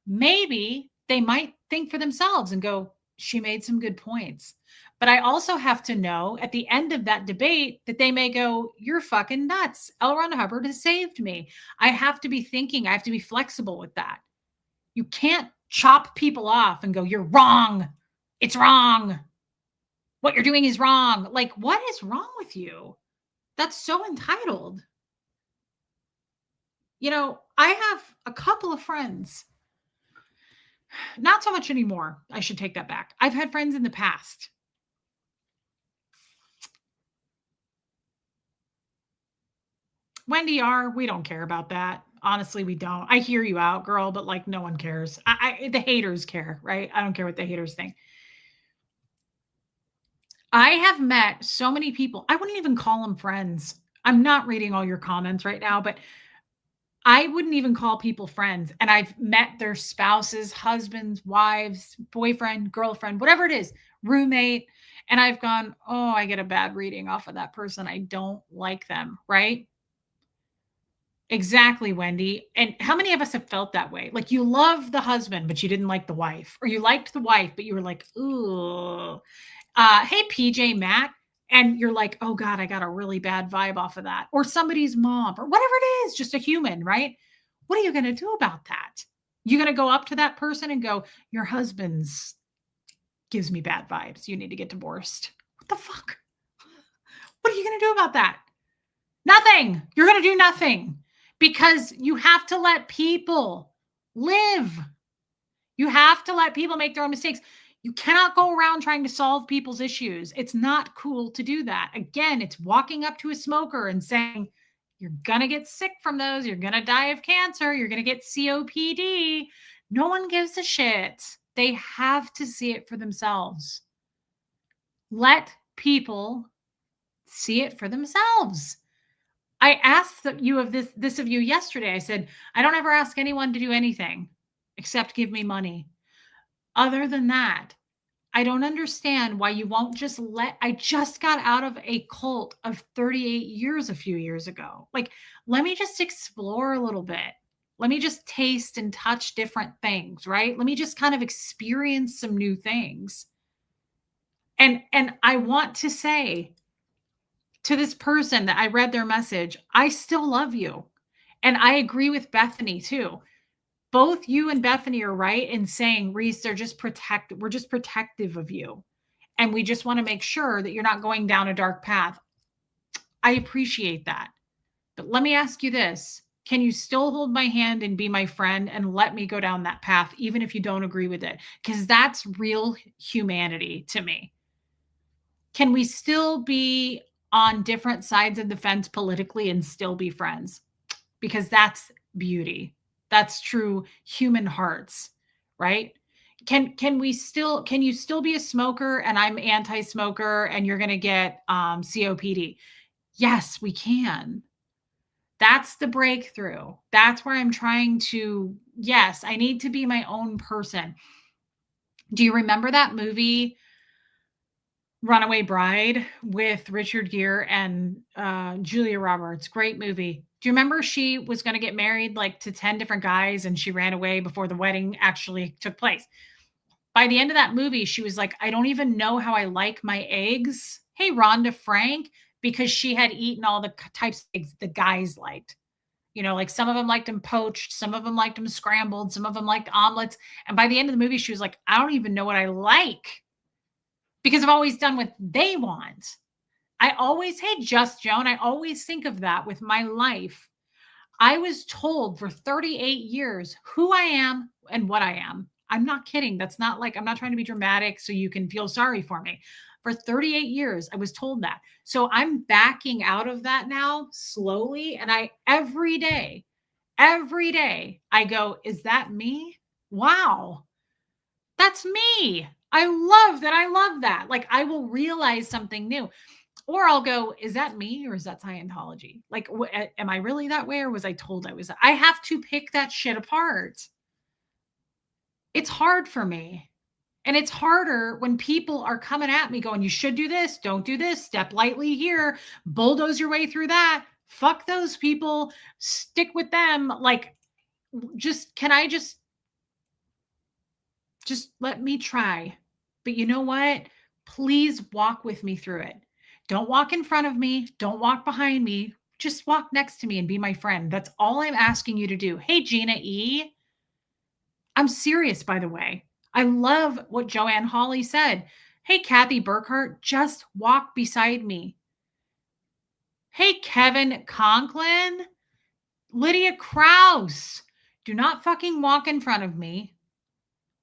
maybe they might think for themselves and go, she made some good points. But I also have to know at the end of that debate that they may go, you're fucking nuts. L. Ron Hubbard has saved me. I have to be thinking, I have to be flexible with that. You can't chop people off and go, you're wrong. It's wrong. What you're doing is wrong. Like, what is wrong with you? That's so entitled. You know, I have a couple of friends, not so much anymore. I should take that back. I've had friends in the past. Wendy R., we don't care about that. Honestly, we don't. I hear you out, girl, but like no one cares. The haters care, right? I don't care what the haters think. I have met so many people. I wouldn't even call them friends. I'm not reading all your comments right now, but I wouldn't even call people friends. And I've met their spouses, husbands, wives, boyfriend, girlfriend, whatever it is, roommate. And I've gone, oh, I get a bad reading off of that person. I don't like them, right? Exactly, Wendy. And how many of us have felt that way? Like you love the husband, but you didn't like the wife, or you liked the wife, but you were like, ooh. Hey, PJ Matt. And you're like, oh God, I got a really bad vibe off of that. Or somebody's mom, or whatever it is, just a human, right? What are you going to do about that? You going to go up to that person and go, your husband's gives me bad vibes. You need to get divorced. What the fuck? What are you going to do about that? Nothing. You're going to do nothing because you have to let people live. You have to let people make their own mistakes. You cannot go around trying to solve people's issues. It's not cool to do that. Again, it's walking up to a smoker and saying, you're going to get sick from those. You're going to die of cancer. You're going to get COPD. No one gives a shit. They have to see it for themselves. Let people see it for themselves. I asked you of this of you yesterday. I said, I don't ever ask anyone to do anything except give me money. Other than that, I don't understand why you won't just I just got out of a cult of 38 years a few years ago. Like, let me just explore a little bit. Let me just taste and touch different things, right? Let me just kind of experience some new things. And I want to say to this person that I read their message, I still love you. And I agree with Bethany too. Both you and Bethany are right in saying, Reese, we're just protective of you. And we just want to make sure that you're not going down a dark path. I appreciate that. But let me ask you this. Can you still hold my hand and be my friend and let me go down that path, even if you don't agree with it? Because that's real humanity to me. Can we still be on different sides of the fence politically and still be friends? Because that's beauty. That's true human hearts, right? Can you still be a smoker and I'm anti-smoker and you're going to get COPD? Yes, we can. That's the breakthrough. That's where I'm trying to, yes, I need to be my own person. Do you remember that movie Runaway Bride with Richard Gere and Julia Roberts? Great movie. Do you remember she was gonna get married, like, to 10 different guys, and she ran away before the wedding actually took place? By the end of that movie, she was like, "I don't even know how I like my eggs." Hey, Rhonda Frank, because she had eaten all the types of eggs the guys liked. You know, like some of them liked them poached, some of them liked them scrambled, some of them liked omelets. And by the end of the movie, she was like, "I don't even know what I like because I've always done what they want." I always, hey, Just Joan, I always think of that with my life. I was told for 38 years who I am and what I am. I'm not kidding. That's not like, I'm not trying to be dramatic so you can feel sorry for me. For 38 years, I was told that. So I'm backing out of that now slowly. And every day, I go, is that me? Wow, that's me. I love that. I love that. Like, I will realize something new. Or I'll go, is that me or is that Scientology? Like, am I really that way or was I told I was? I have to pick that shit apart. It's hard for me. And it's harder when people are coming at me going, you should do this, don't do this, step lightly here, bulldoze your way through that. Fuck those people, stick with them. Like, just, can I just let me try. But you know what? Please walk with me through it. Don't walk in front of me. Don't walk behind me. Just walk next to me and be my friend. That's all I'm asking you to do. Hey, Gina E. I'm serious, by the way. I love what Joanne Hawley said. Hey, Kathy Burkhart, just walk beside me. Hey, Kevin Conklin, Lydia Krause, do not fucking walk in front of me.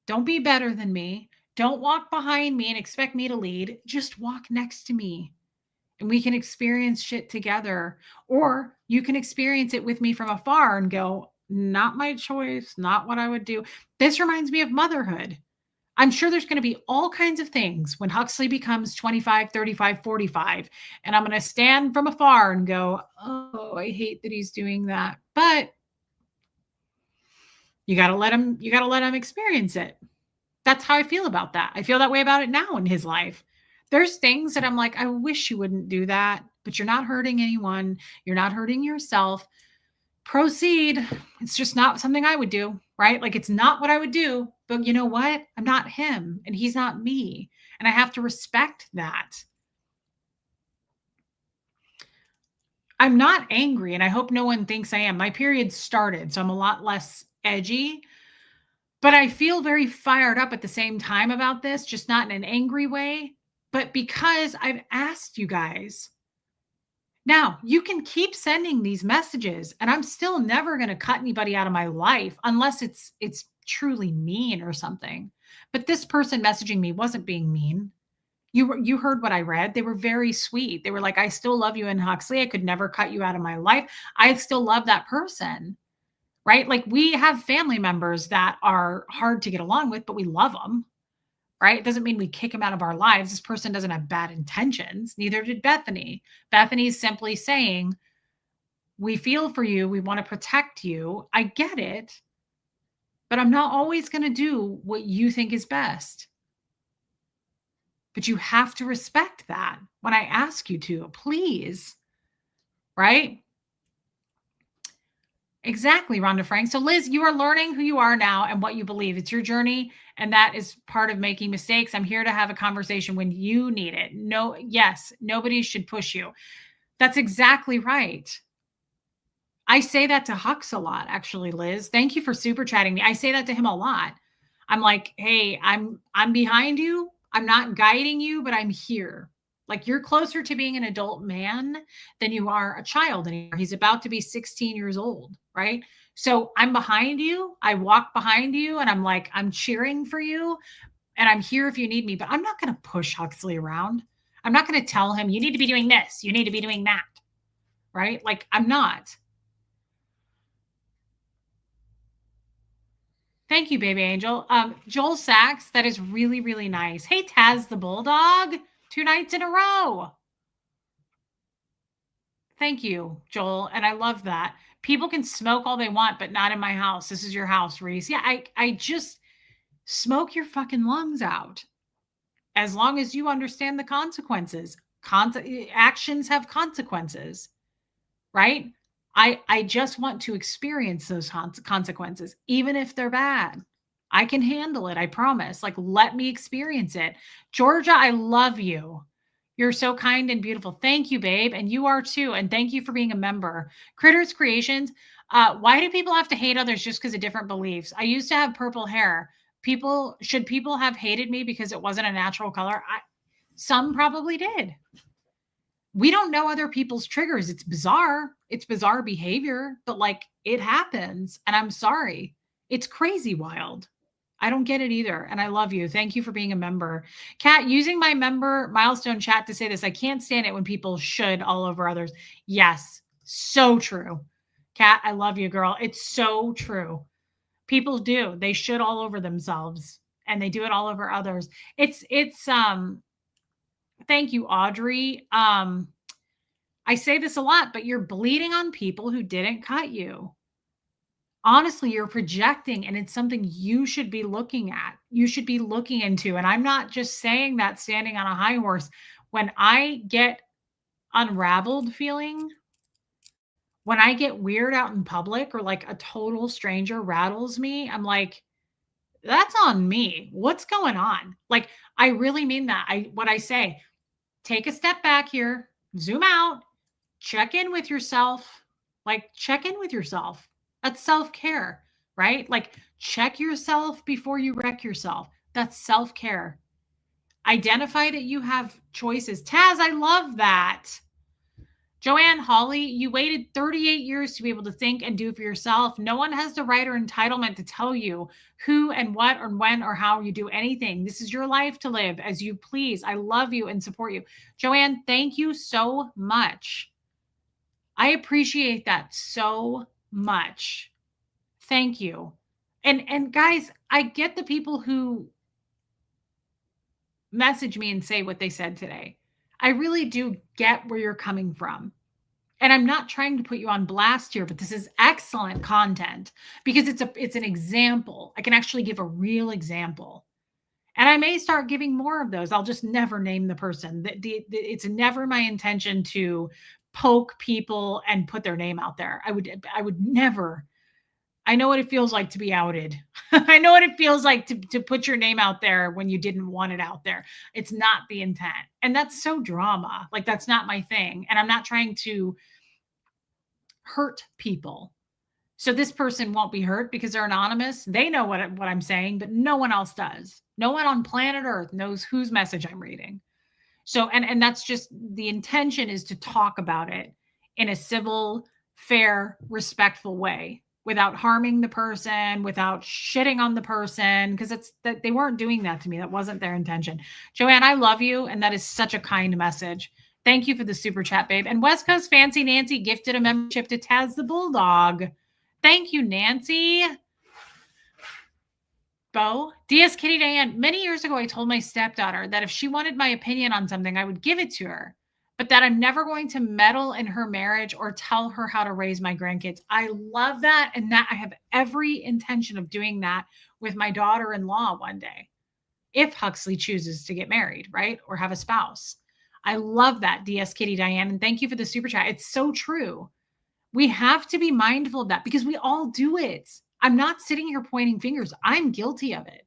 Don't be better than me. Don't walk behind me and expect me to lead. Just walk next to me and we can experience shit together. Or you can experience it with me from afar and go, not my choice, not what I would do. This reminds me of motherhood. I'm sure there's going to be all kinds of things when Huxley becomes 25, 35, 45. And I'm going to stand from afar and go, oh, I hate that he's doing that. But you got to let him experience it. That's how I feel about that. I feel that way about it now in his life. There's things that I'm like, I wish you wouldn't do that, but you're not hurting anyone. You're not hurting yourself. Proceed. It's just not something I would do, right? Like, it's not what I would do, but you know what? I'm not him and he's not me. And I have to respect that. I'm not angry and I hope no one thinks I am. My period started, so I'm a lot less edgy. But I feel very fired up at the same time about this, just not in an angry way, but because I've asked you guys. Now, you can keep sending these messages and I'm still never going to cut anybody out of my life unless it's truly mean or something. But this person messaging me wasn't being mean. You heard what I read. They were very sweet. They were like, I still love you and Huxley. I could never cut you out of my life. I still love that person. Right? Like, we have family members that are hard to get along with, but we love them. Right? It doesn't mean we kick them out of our lives. This person doesn't have bad intentions. Neither did Bethany. Bethany's simply saying, we feel for you. We want to protect you. I get it, but I'm not always going to do what you think is best. But you have to respect that when I ask you to, please. Right? Exactly, Rhonda Frank. So, Liz, you are learning who you are now and what you believe. It's your journey, and that is part of making mistakes. I'm here to have a conversation when you need it. No, yes, nobody should push you. That's exactly right. I say that to Hux a lot, actually, Liz. Thank you for super chatting me. I say that to him a lot. I'm like, hey, I'm behind you. I'm not guiding you, but I'm here. Like, you're closer to being an adult man than you are a child anymore. He's about to be 16 years old, right? So I'm behind you. I walk behind you and I'm like, I'm cheering for you and I'm here if you need me, but I'm not going to push Huxley around. I'm not going to tell him, you need to be doing this, you need to be doing that, right? Like, I'm not. Thank you, baby angel. Joel Sachs, that is really, really nice. Hey, Taz the Bulldog, 2 nights in a row. Thank you, Joel. And I love that. People can smoke all they want, but not in my house. This is your house, Reese. Yeah, I just smoke your fucking lungs out. As long as you understand the consequences. Actions have consequences, right? I just want to experience those consequences, even if they're bad. I can handle it, I promise. Like, let me experience it. Georgia, I love you. You're so kind and beautiful. Thank you, babe. And you are too. And thank you for being a member. Critters Creations. Why do people have to hate others just because of different beliefs? I used to have purple hair. Should people have hated me because it wasn't a natural color? Some probably did. We don't know other people's triggers. It's bizarre. It's bizarre behavior, but like it happens. And I'm sorry. It's crazy wild. I don't get it either. And I love you. Thank you for being a member. Kat, using my member milestone chat to say this, I can't stand it when people should all over others. Yes, so true. Kat, I love you, girl. It's so true. People do. They should all over themselves and they do it all over others. It's thank you, Audrey. I say this a lot, but you're bleeding on people who didn't cut you. Honestly, you're projecting, and it's something you should be looking at. You should be looking into. And I'm not just saying that standing on a high horse. When I get unraveled feeling, when I get weird out in public or like a total stranger rattles me, I'm like, that's on me. What's going on? Like, I really mean that. What I say, take a step back here, zoom out, check in with yourself. Like, check in with yourself. That's self care, right? Like, check yourself before you wreck yourself. That's self care. Identify that you have choices. Taz, I love that. Joanne Hawley, you waited 38 years to be able to think and do for yourself. No one has the right or entitlement to tell you who and what or when or how you do anything. This is your life to live as you please. I love you and support you. Joanne, thank you so much. I appreciate that so much. Thank you. And guys, I get the people who message me and say what they said today. I really do get where you're coming from. And I'm not trying to put you on blast here, but this is excellent content because it's an example. I can actually give a real example. And I may start giving more of those. I'll just never name the person. It's never my intention to poke people and put their name out there. I would never. I know what it feels like to be outed. I know what it feels like to put your name out there when you didn't want it out there. It's not the intent. And that's so drama. Like, that's not my thing. And I'm not trying to hurt people. So this person won't be hurt because they're anonymous. They know what I'm saying, but no one else does. No one on planet Earth knows whose message I'm reading. So, and that's just the intention is to talk about it in a civil, fair, respectful way without harming the person, without shitting on the person, because it's that they weren't doing that to me. That wasn't their intention. Joanne, I love you. And that is such a kind message. Thank you for the super chat, babe. And West Coast Fancy Nancy gifted a membership to Taz the Bulldog. Thank you, Nancy. Bo, DS Kitty Diane, many years ago, I told my stepdaughter that if she wanted my opinion on something, I would give it to her, but that I'm never going to meddle in her marriage or tell her how to raise my grandkids. I love that. And that I have every intention of doing that with my daughter-in-law one day, if Huxley chooses to get married, right? Or have a spouse. I love that, DS Kitty Diane. And thank you for the super chat. It's so true. We have to be mindful of that because we all do it. I'm not sitting here pointing fingers. I'm guilty of it.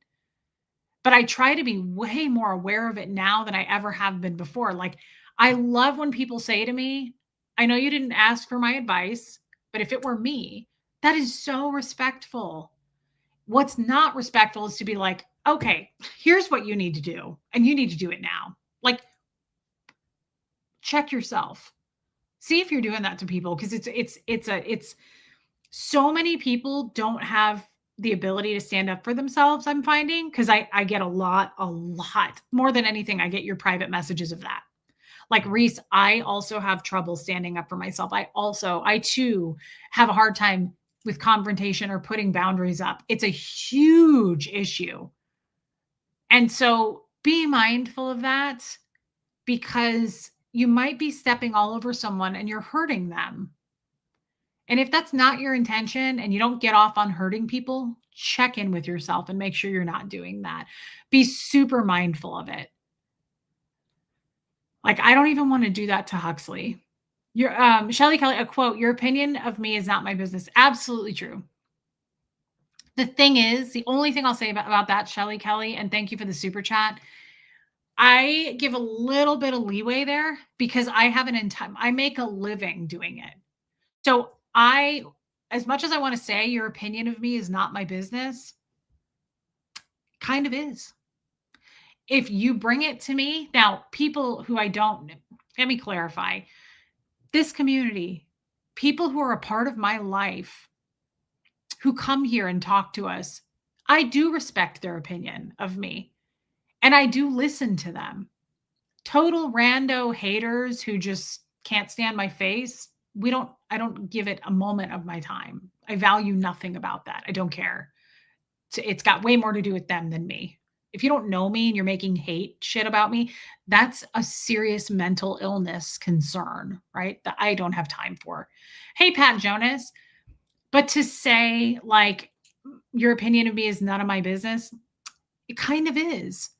But I try to be way more aware of it now than I ever have been before. Like, I love when people say to me, I know you didn't ask for my advice, but if it were me, that is so respectful. What's not respectful is to be like, okay, here's what you need to do, and you need to do it now. Like, check yourself. See if you're doing that to people, because it's so many people don't have the ability to stand up for themselves, I'm finding, because I get a lot more than anything. I get your private messages of that. Like, Reese, I also have trouble standing up for myself. I too have a hard time with confrontation or putting boundaries up. It's a huge issue. And so be mindful of that, because you might be stepping all over someone and you're hurting them. And if that's not your intention and you don't get off on hurting people, check in with yourself and make sure you're not doing that. Be super mindful of it. Like, I don't even want to do that to Huxley. Your Shelley Kelly, a quote, "Your opinion of me is not my business." Absolutely true. The thing is, the only thing I'll say about that, Shelley Kelly, and thank you for the super chat. I give a little bit of leeway there because I have an entire I make a living doing it. So I as much as I want to say your opinion of me is not my business, kind of is. If you bring it to me, now people who I don't let me clarify. This community, people who are a part of my life who come here and talk to us, I do respect their opinion of me and I do listen to them. Total rando haters who just can't stand my face, I don't give it a moment of my time. I value nothing about that. I don't care. It's got way more to do with them than me. If you don't know me and you're making hate shit about me, that's a serious mental illness concern, right? That I don't have time for. Hey, Pat Jonas, but to say like your opinion of me is none of my business, it kind of is.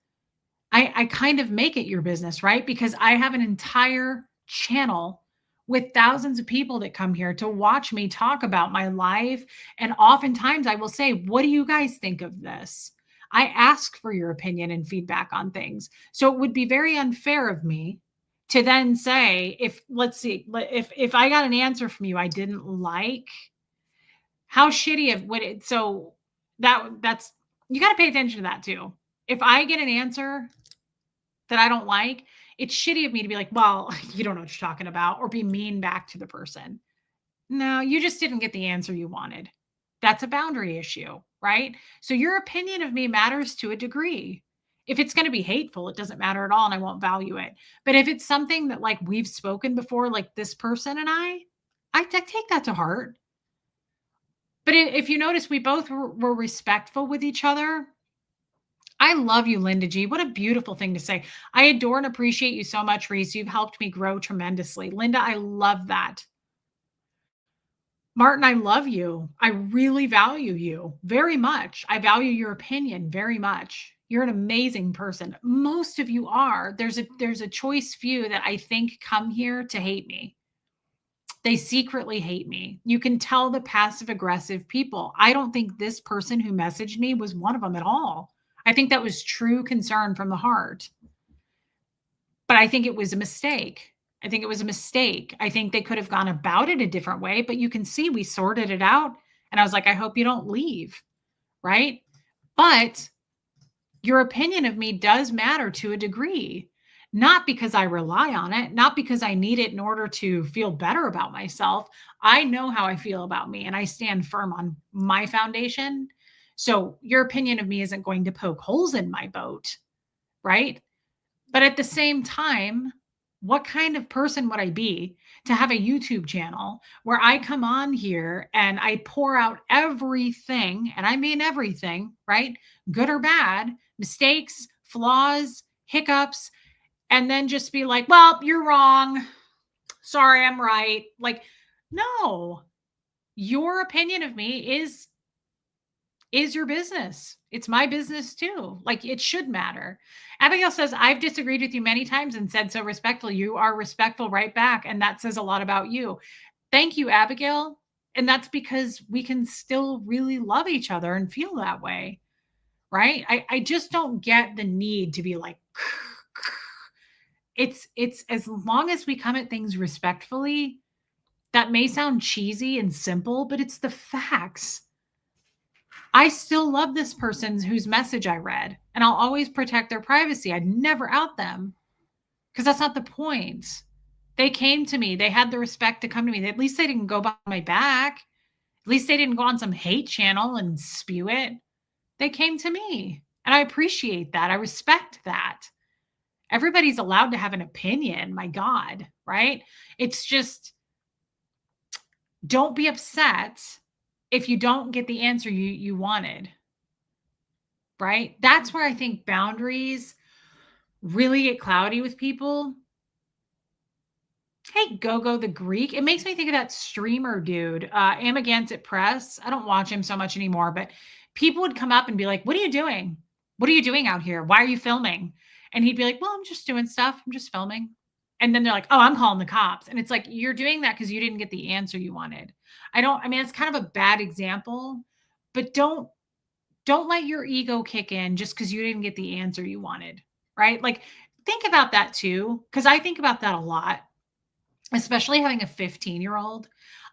I kind of make it your business, right? Because I have an entire channel with thousands of people that come here to watch me talk about my life. And oftentimes I will say, what do you guys think of this? I ask for your opinion and feedback on things. So it would be very unfair of me to then say, if let's see, if I got an answer from you I didn't like, how shitty of would it so that's you got to pay attention to that too. If I get an answer that I don't like, it's shitty of me to be like, well, you don't know what you're talking about, or be mean back to the person. No, you just didn't get the answer you wanted. That's a boundary issue, right? So your opinion of me matters to a degree. If it's going to be hateful, it doesn't matter at all and I won't value it. But if it's something that like we've spoken before, like this person and I take that to heart. But if you notice, we both were respectful with each other. I love you, Linda G. What a beautiful thing to say. I adore and appreciate you so much, Reese. You've helped me grow tremendously. Linda, I love that. Martin, I love you. I really value you very much. I value your opinion very much. You're an amazing person. Most of you are. There's a choice few that I think come here to hate me. They secretly hate me. You can tell the passive aggressive people. I don't think this person who messaged me was one of them at all. I think that was true concern from the heart. But I think it was a mistake. I think it was a mistake. I think they could have gone about it a different way, but you can see we sorted it out. And I was like, I hope you don't leave. Right. But your opinion of me does matter to a degree, not because I rely on it, not because I need it in order to feel better about myself. I know how I feel about me and I stand firm on my foundation. So your opinion of me isn't going to poke holes in my boat. Right. But at the same time, what kind of person would I be to have a YouTube channel where I come on here and I pour out everything, and I mean everything, right? Good or bad, mistakes, flaws, hiccups, and then just be like, well, you're wrong. Sorry, I'm right. Like, no, your opinion of me is your business. It's my business too. Like it should matter. Abigail says, I've disagreed with you many times and said so respectfully. You are respectful right back. And that says a lot about you. Thank you, Abigail. And that's because we can still really love each other and feel that way. Right. I just don't get the need to be like, it's as long as we come at things respectfully, that may sound cheesy and simple, but it's the facts. I still love this person whose message I read, and I'll always protect their privacy. I'd never out them because that's not the point. They came to me, they had the respect to come to me. At least they didn't go behind my back. At least they didn't go on some hate channel and spew it. They came to me, and I appreciate that. I respect that. Everybody's allowed to have an opinion, my God, right? It's just don't be upset if you don't get the answer you wanted. Right? That's where I think boundaries really get cloudy with people. Hey, Gogo the Greek. It makes me think of that streamer dude, Amagansett Press. I don't watch him so much anymore, but people would come up and be like, what are you doing? What are you doing out here? Why are you filming? And he'd be like, well, I'm just doing stuff. I'm just filming. And then they're like, "Oh, I'm calling the cops." And it's like, you're doing that because you didn't get the answer you wanted. I mean, it's kind of a bad example, but don't let your ego kick in just because you didn't get the answer you wanted, right? Like, think about that too, because I think about that a lot, especially having a 15-year-old.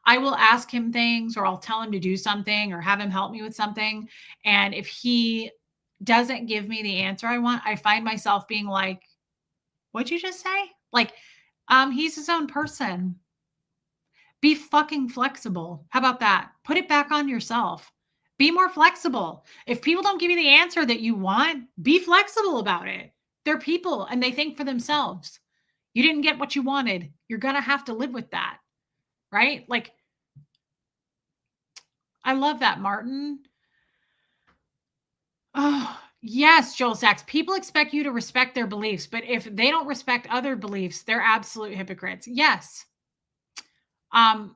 I will ask him things or I'll tell him to do something or have him help me with something. And if he doesn't give me the answer I want, I find myself being like, "What'd you just say?" Like, he's his own person. Be fucking flexible. How about that? Put it back on yourself. Be more flexible. If people don't give you the answer that you want, be flexible about it. They're people and they think for themselves. You didn't get what you wanted. You're going to have to live with that, right? Like, I love that, Martin. Oh, yes, Joel Sachs. People expect you to respect their beliefs, but if they don't respect other beliefs, they're absolute hypocrites. Yes. Um,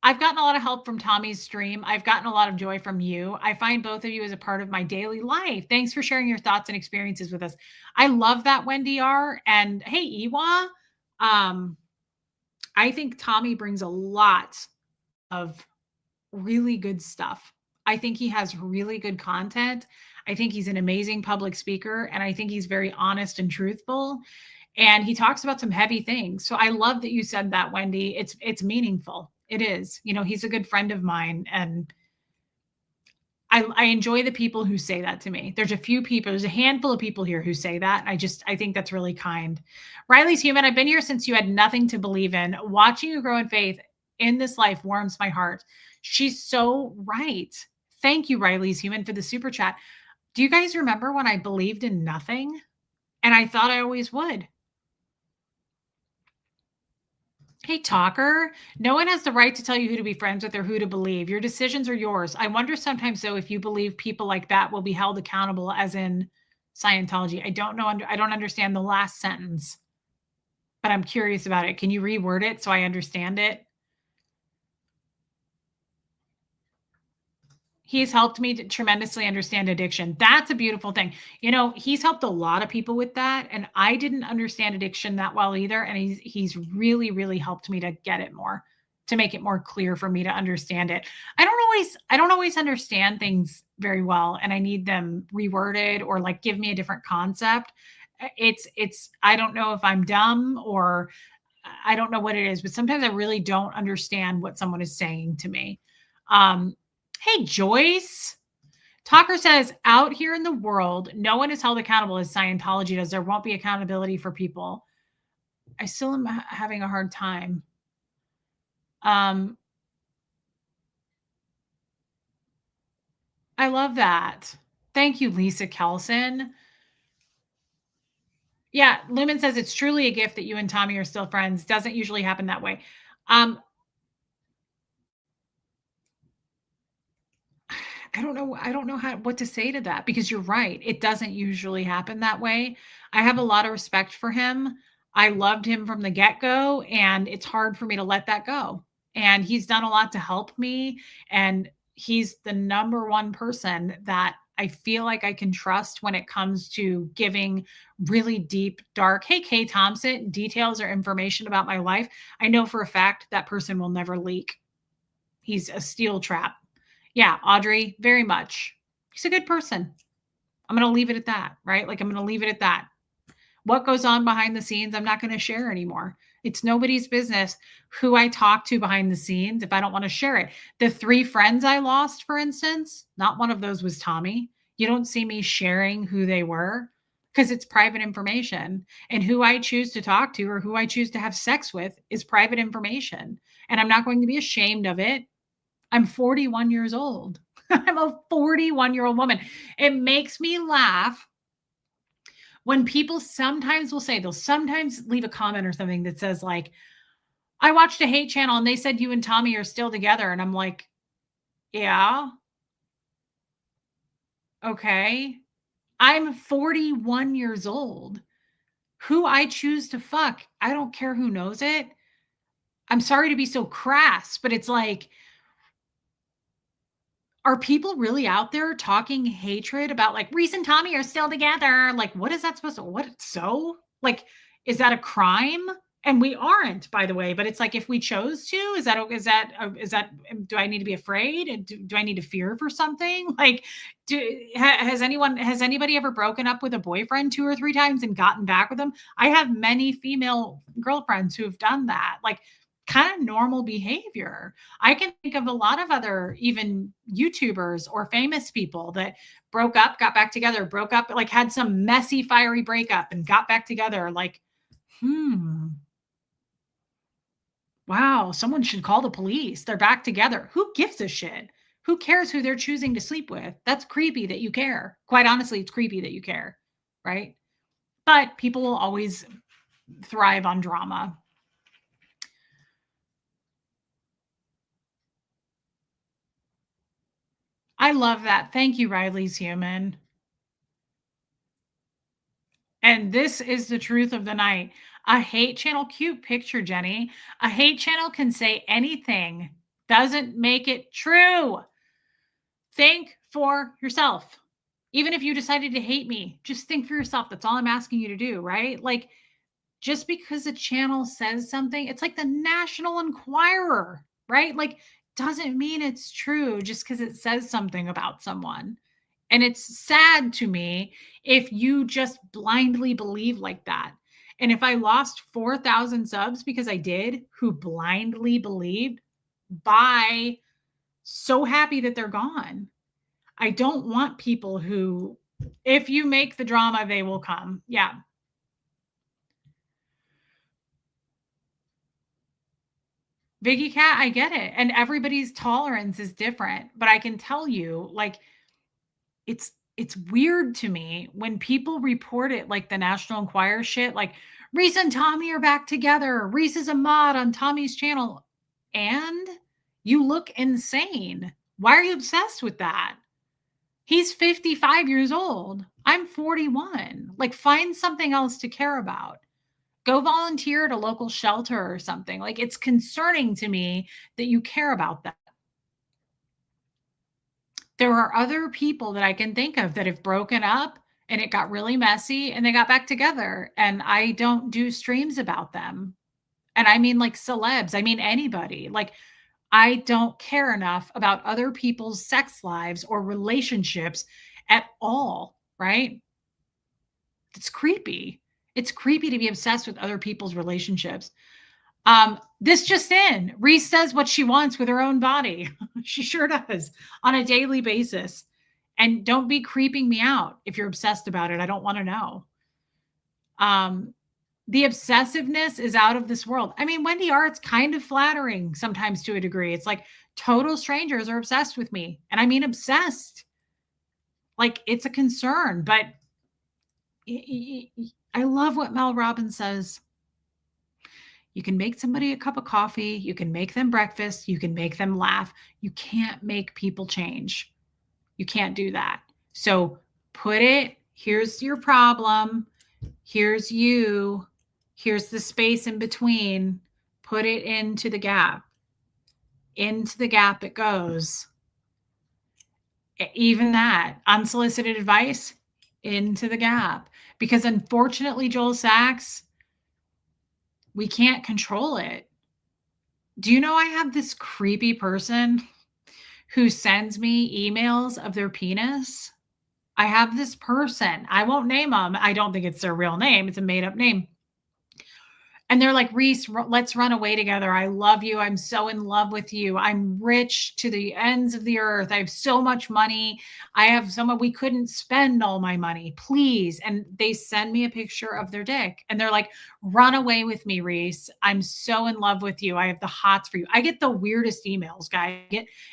I've gotten a lot of help from Tommy's stream. I've gotten a lot of joy from you. I find both of you as a part of my daily life. Thanks for sharing your thoughts and experiences with us. I love that, Wendy R. And hey, Iwa. Um, I think Tommy brings a lot of really good stuff. I think he has really good content. I think he's an amazing public speaker, and I think he's very honest and truthful. And he talks about some heavy things. So I love that you said that, Wendy. It's meaningful. It is. You know, he's a good friend of mine, and I enjoy the people who say that to me. There's a few people, there's a handful of people here who say that. I think that's really kind. Riley's human. I've been here since you had nothing to believe in. Watching you grow in faith in this life warms my heart. She's so right. Thank you, Riley's human, for the super chat. Do you guys remember when I believed in nothing and I thought I always would? Hey, talker. No one has the right to tell you who to be friends with or who to believe. Your decisions are yours. I wonder sometimes, though, if you believe people like that will be held accountable, as in Scientology. I don't know. I don't understand the last sentence, but I'm curious about it. Can you reword it so I understand it? He's helped me to tremendously understand addiction. That's a beautiful thing. You know, he's helped a lot of people with that, and I didn't understand addiction that well either, and he's really, really helped me to get it more, to make it more clear for me to understand it. I don't always understand things very well, and I need them reworded or like give me a different concept. It's I don't know if I'm dumb or I don't know what it is, but sometimes I really don't understand what someone is saying to me. Um, Hey, Joyce. Talker says, out here in the world, no one is held accountable as Scientology does. There won't be accountability for people. I still am having a hard time. I love that. Thank you, Lisa Kelson. Yeah, Lumen says it's truly a gift that you and Tommy are still friends. Doesn't usually happen that way. I don't know what to say to that because you're right. It doesn't usually happen that way. I have a lot of respect for him. I loved him from the get-go, and it's hard for me to let that go. And he's done a lot to help me, and he's the number one person that I feel like I can trust when it comes to giving really deep, dark, hey, Kay Thompson, details or information about my life. I know for a fact that person will never leak. He's a steel trap. Yeah, Audrey, very much. He's a good person. I'm going to leave it at that, right? Like, I'm going to leave it at that. What goes on behind the scenes, I'm not going to share anymore. It's nobody's business who I talk to behind the scenes if I don't want to share it. The 3 friends I lost, for instance, not one of those was Tommy. You don't see me sharing who they were because it's private information. And who I choose to talk to or who I choose to have sex with is private information. And I'm not going to be ashamed of it. I'm 41 years old. I'm a 41-year-old woman. It makes me laugh when people sometimes will say, they'll sometimes leave a comment or something that says, like, I watched a hate channel and they said you and Tommy are still together. And I'm like, yeah, okay. I'm 41 years old. Who I choose to fuck, I don't care who knows it. I'm sorry to be so crass, but it's like, are people really out there talking hatred about like Reese and Tommy are still together? Like, what is that supposed to, what? So, like, is that a crime? And we aren't, by the way, but it's like if we chose to, is that do I need to be afraid? And do I need to fear for something? Like, has anybody ever broken up with a boyfriend 2 or 3 times and gotten back with them? I have many female girlfriends who have done that. Like, kind of normal behavior. I can think of a lot of other even YouTubers or famous people that broke up, got back together, broke up, like had some messy, fiery breakup and got back together. Like, hmm, wow, someone should call the police. They're back together. Who gives a shit? Who cares who they're choosing to sleep with? That's creepy that you care. Quite honestly, it's creepy that you care, right? But people will always thrive on drama. I love that. Thank you, Riley's human. And this is the truth of the night. A hate channel, cute picture, Jenny. A hate channel can say anything, doesn't make it true. Think for yourself. Even if you decided to hate me, just think for yourself. That's all I'm asking you to do, right? Like, just because a channel says something, it's like the National Enquirer, right? Like, doesn't mean it's true just because it says something about someone. And it's sad to me if you just blindly believe like that. And if I lost 4,000 subs because I did, who blindly believed, bye. So happy that they're gone. I don't want people who, if you make the drama, they will come. Yeah. Viggy Cat, I get it. And everybody's tolerance is different. But I can tell you, like, it's weird to me when people report it like the National Enquirer shit, like Reese and Tommy are back together. Reese is a mod on Tommy's channel. And you look insane. Why are you obsessed with that? He's 55 years old. I'm 41. Like, find something else to care about. Go volunteer at a local shelter or something. Like, it's concerning to me that you care about that. There are other people that I can think of that have broken up and it got really messy and they got back together. And I don't do streams about them. And I mean, like celebs, I mean, anybody. Like, I don't care enough about other people's sex lives or relationships at all, right? It's creepy. It's creepy to be obsessed with other people's relationships. This just in. Reese does what she wants with her own body. She sure does on a daily basis. And don't be creeping me out if you're obsessed about it. I don't want to know. Um, the obsessiveness is out of this world. I mean, Wendy Art's kind of flattering sometimes to a degree. It's like total strangers are obsessed with me. And I mean obsessed. Like, it's a concern, but I love what Mel Robbins says. You can make somebody a cup of coffee, you can make them breakfast, you can make them laugh. You can't make people change. You can't do that. So put it, here's your problem, here's you, here's the space in between. Put it into the gap. Into the gap it goes. Even that, unsolicited advice, into the gap. Because unfortunately, Joel Sachs, we can't control it. Do you know I have this creepy person who sends me emails of their penis? I have this person. I won't name them. I don't think it's their real name. It's a made up name. And they're like, Reese, let's run away together. I love you. I'm so in love with you. I'm rich to the ends of the earth. I have so much money. I have so much, we couldn't spend all my money, please. And they send me a picture of their dick and they're like, run away with me, Reese. I'm so in love with you. I have the hots for you. I get the weirdest emails, guys.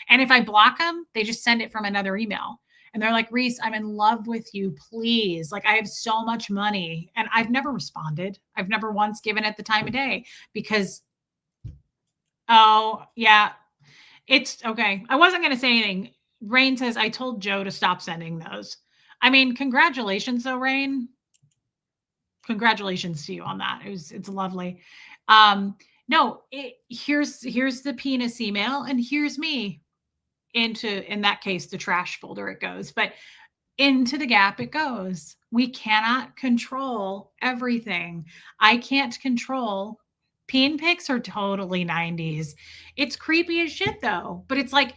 And if I block them, they just send it from another email. And they're like, Reese, I'm in love with you. Please. Like, I have so much money. And I've never responded. I've never once given it the time of day because, oh, yeah, it's okay. I wasn't going to say anything. Rain says, I told Joe to stop sending those. I mean, congratulations, though, Rain. Congratulations to you on that. It's lovely. No, here's the penis email, and here's me in that case, the trash folder it goes. But into the gap it goes. We cannot control everything. I can't control Peen pics are totally 90s. It's creepy as shit though, but it's like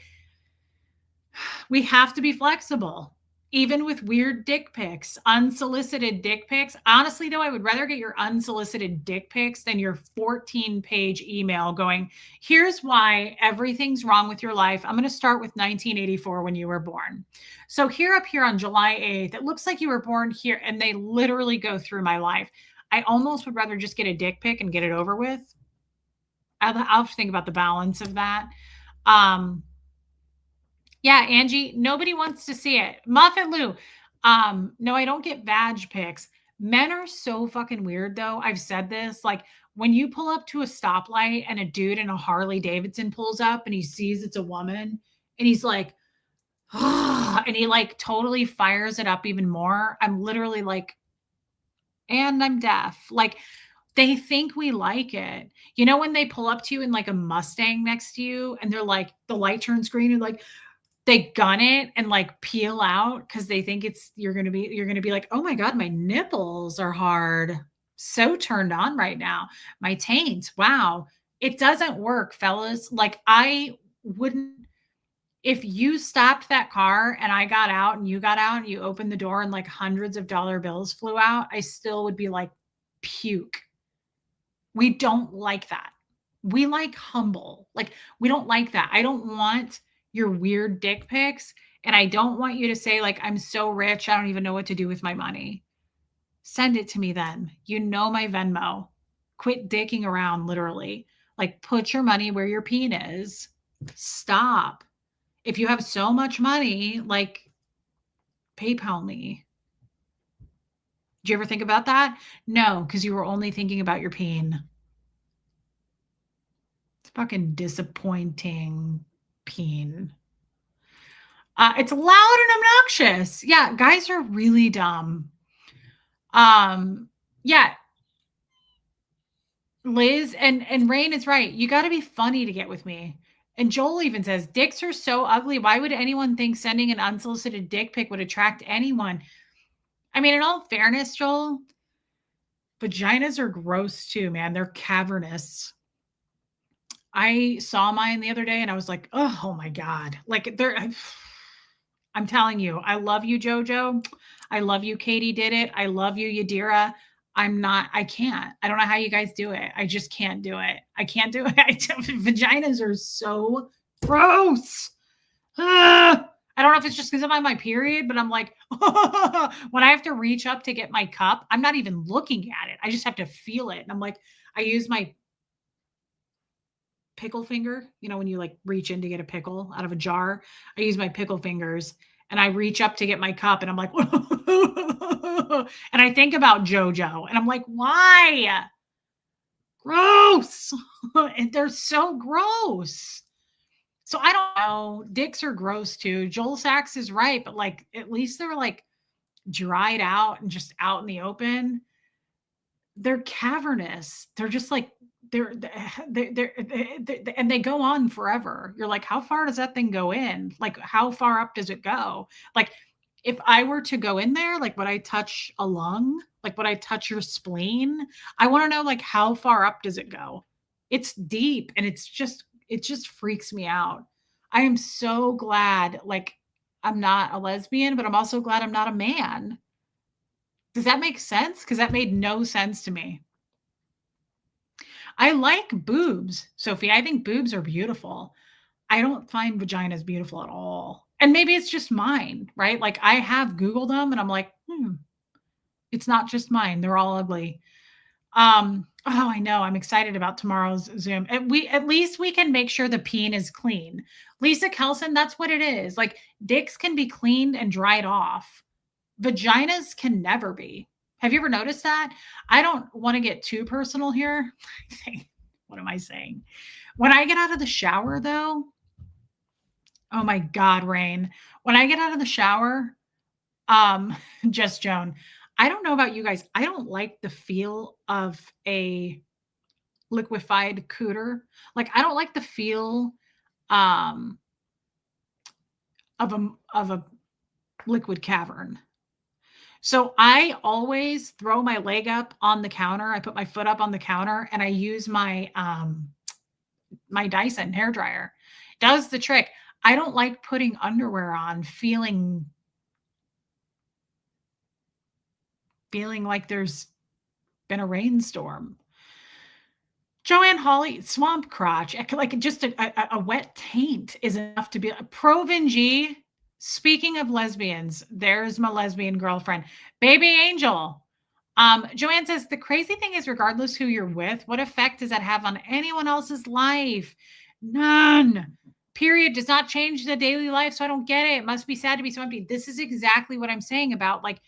we have to be flexible. Even with weird dick pics, unsolicited dick pics. Honestly, though, I would rather get your unsolicited dick pics than your 14-page email going, here's why everything's wrong with your life. I'm going to start with 1984 when you were born. So, here up here on July 8th, it looks like you were born here, and they literally go through my life. I almost would rather just get a dick pic and get it over with. I'll think about the balance of that. Um, yeah, Angie, nobody wants to see it. Muffet Lou. No, I don't get vag pics. Men are so fucking weird though. I've said this. Like when you pull up to a stoplight and a dude in a Harley Davidson pulls up and he sees it's a woman and he's like, oh, and he like totally fires it up even more. I'm literally like, and I'm deaf. Like they think we like it. You know, when they pull up to you in like a Mustang next to you and they're like, the light turns green and like, they gun it and like peel out because they think it's you're gonna be like, oh my god, my nipples are hard. So turned on right now. My taint. Wow. It doesn't work, fellas. Like I wouldn't if you stopped that car and I got out and you got out and you opened the door and like hundreds of dollar bills flew out, I still would be like, puke. We don't like that. We like humble. Like, we don't like that. I don't want your weird dick pics. And I don't want you to say, like, I'm so rich, I don't even know what to do with my money. Send it to me then. You know my Venmo. Quit dicking around, literally. Like, put your money where your peen is. Stop. If you have so much money, like, PayPal me. Did you ever think about that? No, because you were only thinking about your peen. It's fucking disappointing peen. It's loud and obnoxious. Yeah, guys are really dumb. Yeah, Liz and Rain is right. You got to be funny to get with me. And Joel even says, dicks are so ugly. Why would anyone think sending an unsolicited dick pic would attract anyone? I mean, in all fairness, Joel, vaginas are gross too, man. They're cavernous. I saw mine the other day and I was like, oh my God. Like they're I'm telling you, I love you, Jojo. I love you, Katie did it. I love you, Yadira. I can't. I don't know how you guys do it. I just can't do it. I can't do it. Vaginas are so gross. I don't know if it's just because I'm on my period, but I'm like, when I have to reach up to get my cup, I'm not even looking at it. I just have to feel it. And I'm like, I use my pickle finger, you know, when you like reach in to get a pickle out of a jar, I use my pickle fingers and I reach up to get my cup and I'm like, and I think about JoJo and I'm like, why? Gross. And they're so gross. So I don't know. Dicks are gross too. Joel Sachs is right, but like at least they're like dried out and just out in the open. They're cavernous. They're just like they're and they go on forever. You're like, how far does that thing go in? Like, how far up does it go? Like, if I were to go in there, like, would I touch a lung? Like, would I touch your spleen? I want to know, like, how far up does it go? It's deep, and it just freaks me out. I am so glad, like, I'm not a lesbian, but I'm also glad I'm not a man. Does that make sense? Because that made no sense to me. I like boobs, Sophie. I think boobs are beautiful. I don't find vaginas beautiful at all. And maybe it's just mine, right? Like I have Googled them and I'm like, it's not just mine. They're all ugly. Oh, I know. I'm excited about tomorrow's Zoom. At least we can make sure the peen is clean. Lisa Kelson, that's what it is. Like dicks can be cleaned and dried off. Vaginas can never be. Have you ever noticed that? I don't want to get too personal here. What am I saying? When I get out of the shower, though, oh my God, Rain. When I get out of the shower, Just Joan, I don't know about you guys. I don't like the feel of a liquefied cooter. Like I don't like the feel um, of a liquid cavern. So I always throw my leg up on the counter. I put my foot up on the counter and I use my Dyson hair dryer. Does the trick. I don't like putting underwear on feeling like there's been a rainstorm. Joanne Hawley, swamp crotch, like just a wet taint is enough to be Provin G. Speaking of lesbians, there's my lesbian girlfriend, Baby Angel. Joanne says the crazy thing is, regardless who you're with, what effect does that have on anyone else's life? None. Period. Does not change the daily life. So I don't get it. It must be sad to be so empty. This is exactly what I'm saying about like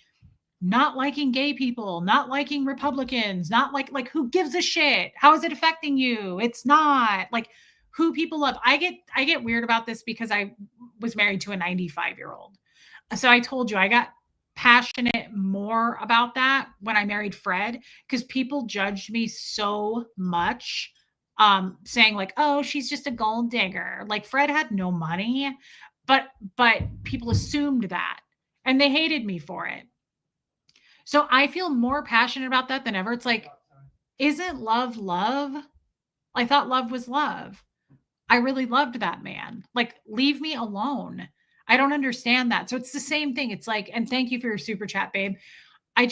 not liking gay people, not liking Republicans, not like who gives a shit? How is it affecting you? It's not like who people love. I get weird about this because I was married to a 95-year-old. So I told you I got passionate more about that when I married Fred because people judged me so much saying like, "Oh, she's just a gold digger." Like Fred had no money, but people assumed that and they hated me for it. So I feel more passionate about that than ever. It's like, isn't love love? I thought love was love. I really loved that man. Like, leave me alone. I don't understand that. So it's the same thing. It's like, and thank you for your super chat, babe. I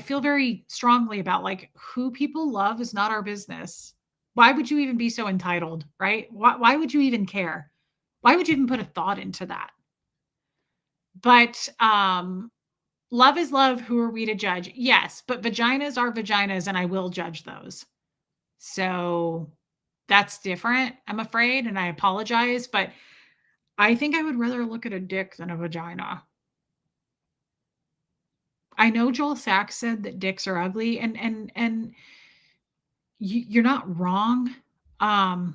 feel very strongly about like who people love is not our business. Why would you even be so entitled, right? Why would you even care? Why would you even put a thought into that? But love is love. Who are we to judge? Yes, but vaginas are vaginas, and I will judge those. So that's different, I'm afraid, and I apologize, but I think I would rather look at a dick than a vagina. I know Joel Sachs said that dicks are ugly, and you're not wrong. I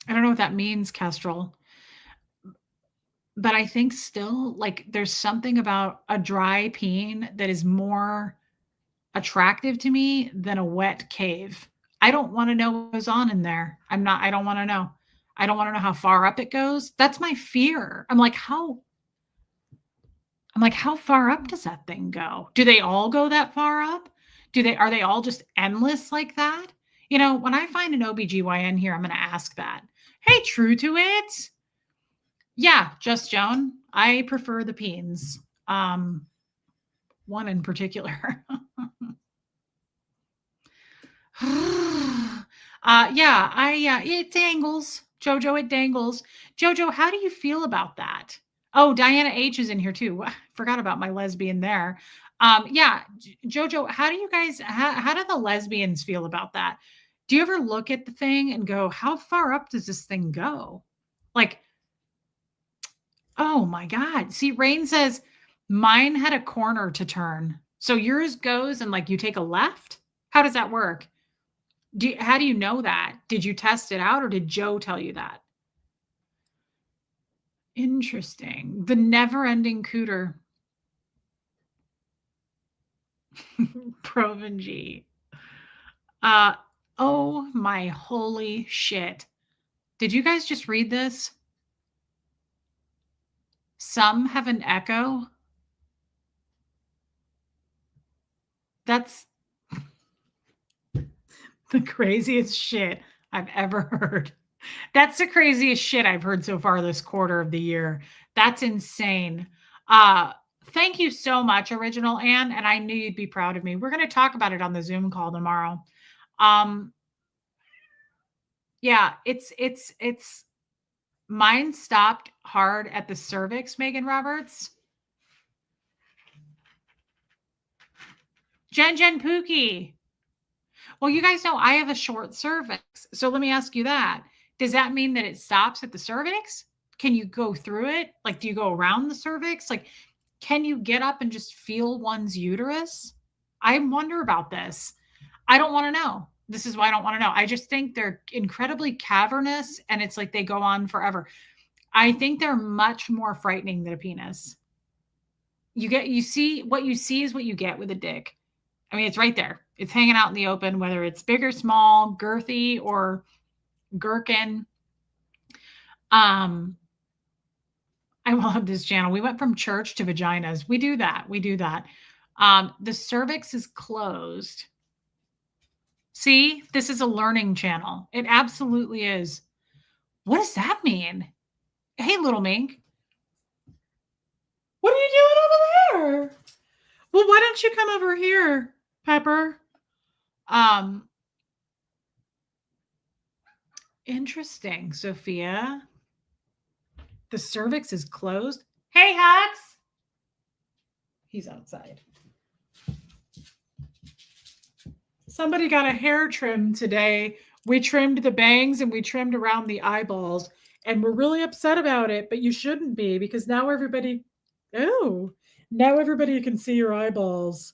don't know what that means, Kestrel, but I think still, like, there's something about a dry peen that is more attractive to me than a wet cave. I don't wanna know what goes on in there. I don't wanna know. I don't wanna know how far up it goes. That's my fear. How far up does that thing go? Do they all go that far up? Are they all just endless like that? You know, when I find an OBGYN here, I'm gonna ask that. Hey, true to it? Yeah, just Joan. I prefer the peens. One in particular. It dangles. Jojo, it dangles. Jojo, how do you feel about that? Oh, Diana H is in here too. Forgot about my lesbian there. Jojo, how do the lesbians feel about that? Do you ever look at the thing and go, how far up does this thing go? Like, oh my God. See, Rain says mine had a corner to turn. So yours goes and like you take a left? How does that work? How do you know that? Did you test it out or did Joe tell you that? Interesting. The never-ending cooter. Proven G. Oh my holy shit. Did you guys just read this? Some have an echo. That's the craziest shit I've ever heard. That's the craziest shit I've heard so far this quarter of the year. That's insane. Thank you so much, Original Anne, and I knew you'd be proud of me. We're going to talk about it on the Zoom call tomorrow. Yeah, it's mine stopped hard at the cervix, Megan Roberts. Jen Pookie. Well, you guys know I have a short cervix. So let me ask you that. Does that mean that it stops at the cervix? Can you go through it? Like, do you go around the cervix? Like, can you get up and just feel one's uterus? I wonder about this. I don't want to know. This is why I don't want to know. I just think they're incredibly cavernous and it's like they go on forever. I think they're much more frightening than a penis. You see what you see is what you get with a dick. I mean, it's right there. It's hanging out in the open, whether it's big or small, girthy or gherkin. I love this channel. We went from church to vaginas. We do that. We do that. The cervix is closed. See, this is a learning channel. It absolutely is. What does that mean? Hey, little mink. What are you doing over there? Well, why don't you come over here, Pepper? Interesting, Sophia. The cervix is closed. Hey, Hux. He's outside. Somebody got a hair trim today. We trimmed the bangs and we trimmed around the eyeballs, and we're really upset about it, but you shouldn't be, because now everybody can see your eyeballs.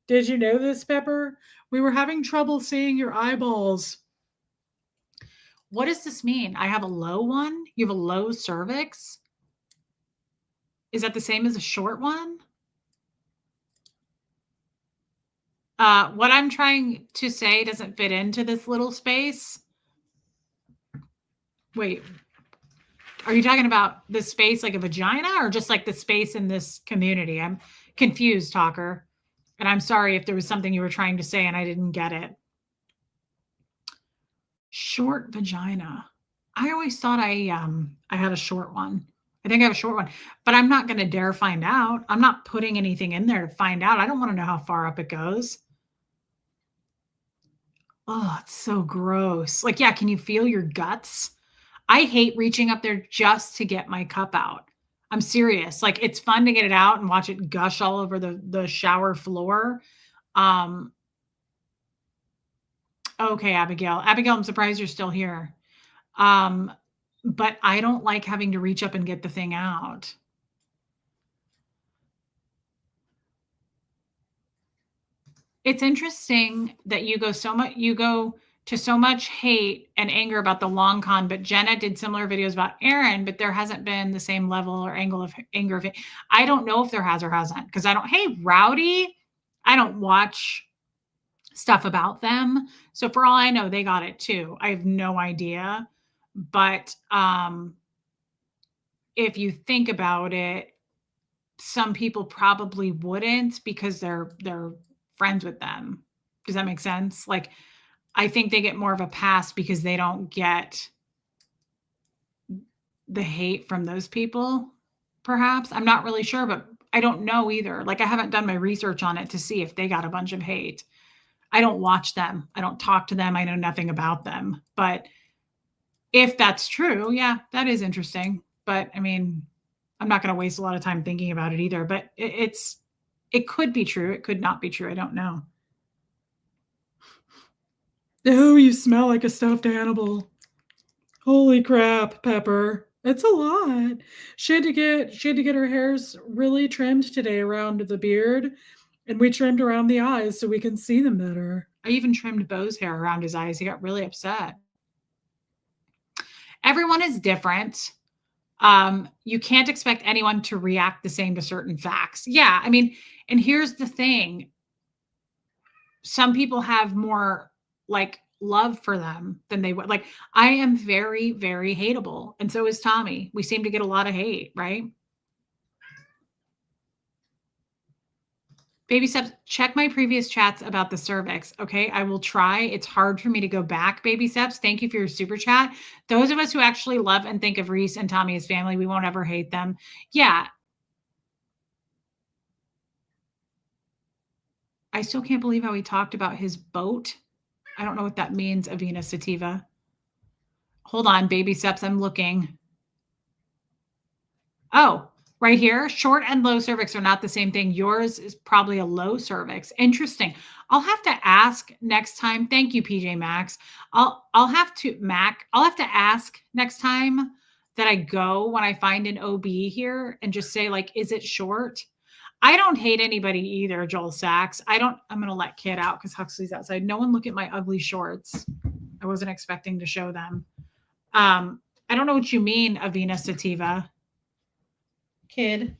Did you know this, Pepper? We were having trouble seeing your eyeballs. What does this mean? I have a low one? You have a low cervix? Is that the same as a short one? What I'm trying to say doesn't fit into this little space. Wait, are you talking about the space like a vagina, or just like the space in this community? I'm confused, talker. And I'm sorry if there was something you were trying to say and I didn't get it. Short vagina. I always thought I had a short one. I think I have a short one, but I'm not going to dare find out. I'm not putting anything in there to find out. I don't want to know how far up it goes. Oh, it's so gross. Like, yeah, can you feel your guts? I hate reaching up there just to get my cup out. I'm serious. Like, it's fun to get it out and watch it gush all over the shower floor. Okay, Abigail. Abigail, I'm surprised you're still here. But I don't like having to reach up and get the thing out. It's interesting that you go to so much hate and anger about the long con, but Jenna did similar videos about Aaron, but there hasn't been the same level or angle of anger. I don't know if there has or hasn't, because hey, Rowdy, I don't watch stuff about them. So for all I know, they got it too. I have no idea. But if you think about it, some people probably wouldn't, because they're friends with them. Does that make sense? Like, I think they get more of a pass because they don't get the hate from those people, perhaps. I'm not really sure, but I don't know either. Like, I haven't done my research on it to see if they got a bunch of hate. I don't watch them. I don't talk to them. I know nothing about them. But if that's true, yeah, that is interesting. But I mean, I'm not going to waste a lot of time thinking about it either. But it could be true. It could not be true. I don't know. Oh, you smell like a stuffed animal. Holy crap, Pepper. It's a lot. She had to get her hairs really trimmed today around the beard, and we trimmed around the eyes so we can see them better. I even trimmed Bo's hair around his eyes. He got really upset. Everyone is different. You can't expect anyone to react the same to certain facts. Yeah, I mean, and here's the thing. Some people have more like love for them than they would. Like, I am very, very hateable. And so is Tommy. We seem to get a lot of hate, right? Baby steps, check my previous chats about the cervix. Okay, I will try. It's hard for me to go back, baby steps. Thank you for your super chat. Those of us who actually love and think of Reese and Tommy as family, we won't ever hate them. Yeah. I still can't believe how he talked about his boat. I don't know what that means, Avina Sativa. Hold on, baby steps. I'm looking. Oh, right here, short and low cervix are not the same thing. Yours is probably a low cervix. Interesting. I'll have to ask next time. Thank you, PJ Maxx. I'll have to ask next time that I go, when I find an OB here, and just say, like, is it short? I don't hate anybody either, Joel Sachs. I'm going to let Kid out because Huxley's outside. No one look at my ugly shorts. I wasn't expecting to show them. I don't know what you mean, Avina Sativa. Kid.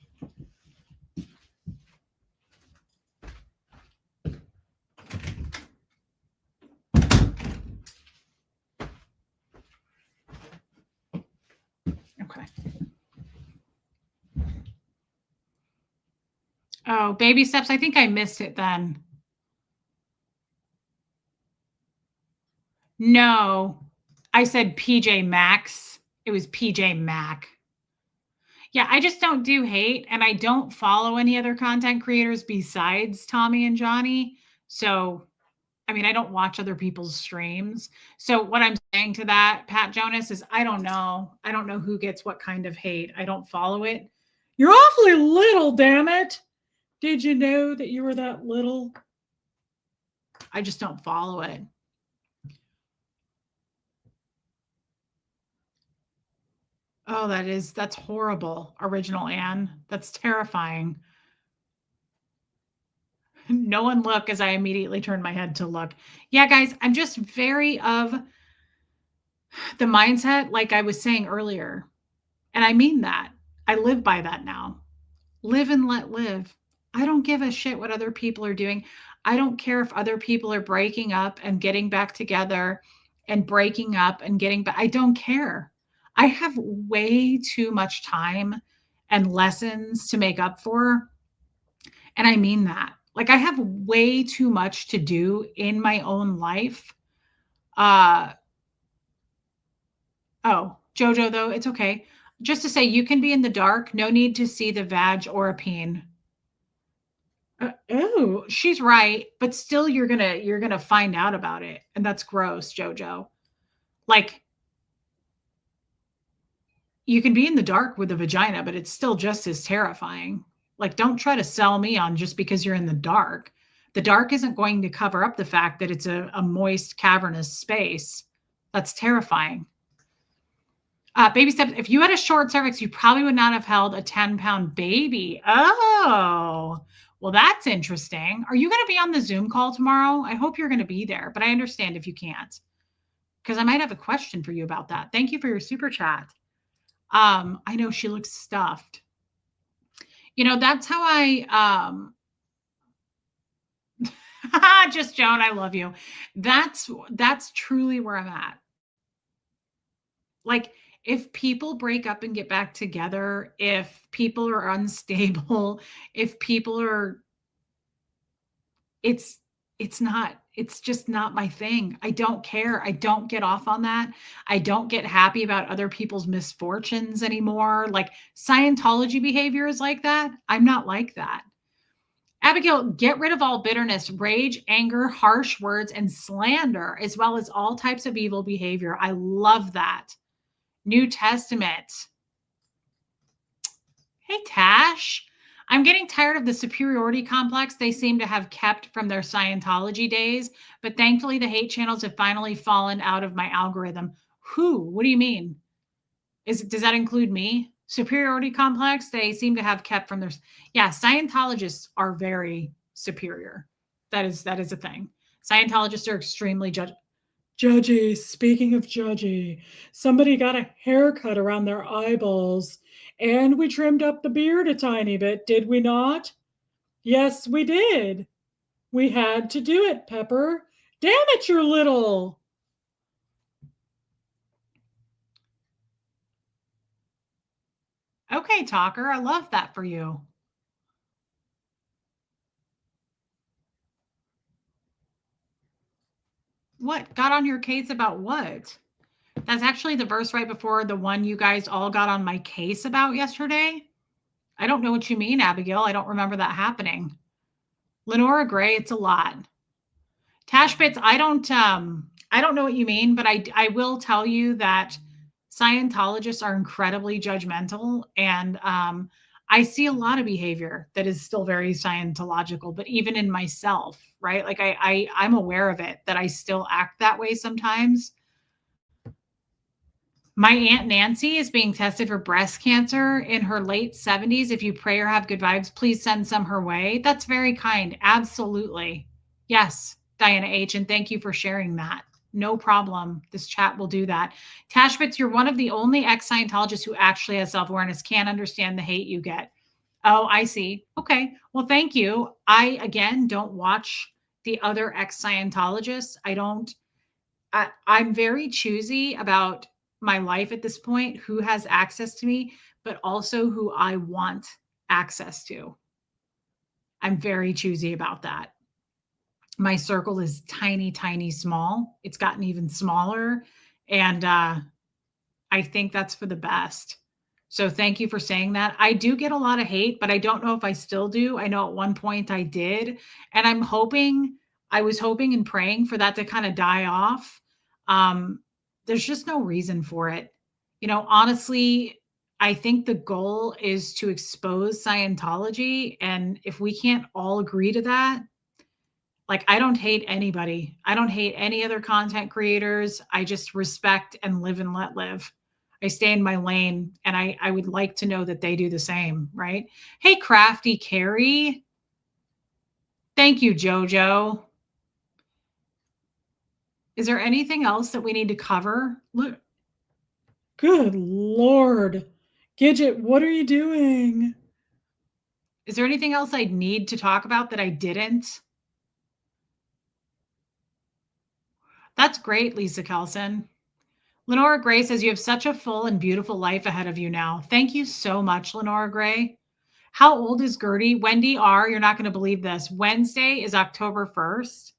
Okay. Oh, baby steps. I think I missed it then. No, I said PJ Maxx. It was PJ Mac. Yeah, I just don't do hate, and I don't follow any other content creators besides Tommy and Johnny. So, I mean, I don't watch other people's streams. So, what I'm saying to that, Pat Jonas, is I don't know. I don't know who gets what kind of hate. I don't follow it. You're awfully little, damn it. Did you know that you were that little? I just don't follow it. Oh, that's horrible. Original Anne. That's terrifying. No one look as I immediately turned my head to look. Yeah, guys, I'm just very of the mindset, like I was saying earlier. And I mean that. I live by that now. Live and let live. I don't give a shit what other people are doing. I don't care if other people are breaking up and getting back together and breaking up and getting back. I don't care. I have way too much time and lessons to make up for. And I mean that. Like I have way too much to do in my own life. Uh oh, Jojo though, it's okay. Just to say you can be in the dark, no need to see the vag or a peen. Oh, she's right, but still you're gonna find out about it. And that's gross, Jojo. Like you can be in the dark with a vagina, but it's still just as terrifying. Like, don't try to sell me on just because you're in the dark. The dark isn't going to cover up the fact that it's a moist, cavernous space. That's terrifying. Baby steps. If you had a short cervix, you probably would not have held a 10-pound baby. Oh, well, that's interesting. Are you going to be on the Zoom call tomorrow? I hope you're going to be there, but I understand if you can't, because I might have a question for you about that. Thank you for your super chat. I know she looks stuffed. That's how just Joan, I love you. That's truly where I'm at. Like if people break up and get back together, if people are unstable, if people are it's it's just not my thing. I don't care. I don't get off on that. I don't get happy about other people's misfortunes anymore. Like Scientology behavior is like that. I'm not like that. Abigail, get rid of all bitterness, rage, anger, harsh words, and slander, as well as all types of evil behavior. I love that. New Testament. Hey, Tash. I'm getting tired of the superiority complex they seem to have kept from their Scientology days, but thankfully the hate channels have finally fallen out of my algorithm. Who? What do you mean? Does that include me? Superiority complex they seem to have kept from their. Yeah, Scientologists are very superior. That is a thing. Scientologists are extremely judgy. Speaking of judgy, somebody got a haircut around their eyeballs, and we trimmed up the beard a tiny bit, did we not? Yes, we did. We had to do it, Pepper. Damn it, you're little. Okay, talker, I love that for you. What? Got on your case about what? That's actually the verse right before the one you guys all got on my case about yesterday. I don't know what you mean, Abigail. I don't remember that happening. Lenora Gray, it's a lot. Tashbits, I don't know what you mean, but I will tell you that Scientologists are incredibly judgmental, and I see a lot of behavior that is still very Scientological, but even in myself, right? Like I'm aware of it that I still act that way sometimes. My Aunt Nancy is being tested for breast cancer in her late 70s. If you pray or have good vibes, please send some her way. That's very kind. Absolutely. Yes, Diana H. And thank you for sharing that. No problem. This chat will do that. Tashbits, you're one of the only ex Scientologists who actually has self awareness. Can't understand the hate you get. Oh, I see. Okay. Well, thank you. I, again, don't watch the other ex Scientologists. I'm very choosy about my life at this point, who has access to me, but also who I want access to. I'm very choosy about that. My circle is tiny, tiny, small. It's gotten even smaller. And I think that's for the best. So thank you for saying that. I do get a lot of hate, but I don't know if I still do. I know at one point I did. And I was hoping and praying for that to kind of die off. Um, there's just no reason for it. Honestly, I think the goal is to expose Scientology. And if we can't all agree to that, like, I don't hate anybody. I don't hate any other content creators. I just respect and live and let live. I stay in my lane, and I would like to know that they do the same, right? Hey, Crafty Carrie. Thank you, Jojo. Is there anything else that we need to cover? Look. Good Lord. Gidget, what are you doing? Is there anything else I need to talk about that I didn't? That's great, Lisa Kelson. Lenora Gray says, you have such a full and beautiful life ahead of you now. Thank you so much, Lenora Gray. How old is Gertie? Wendy R., you're not going to believe this. Wednesday is October 1st.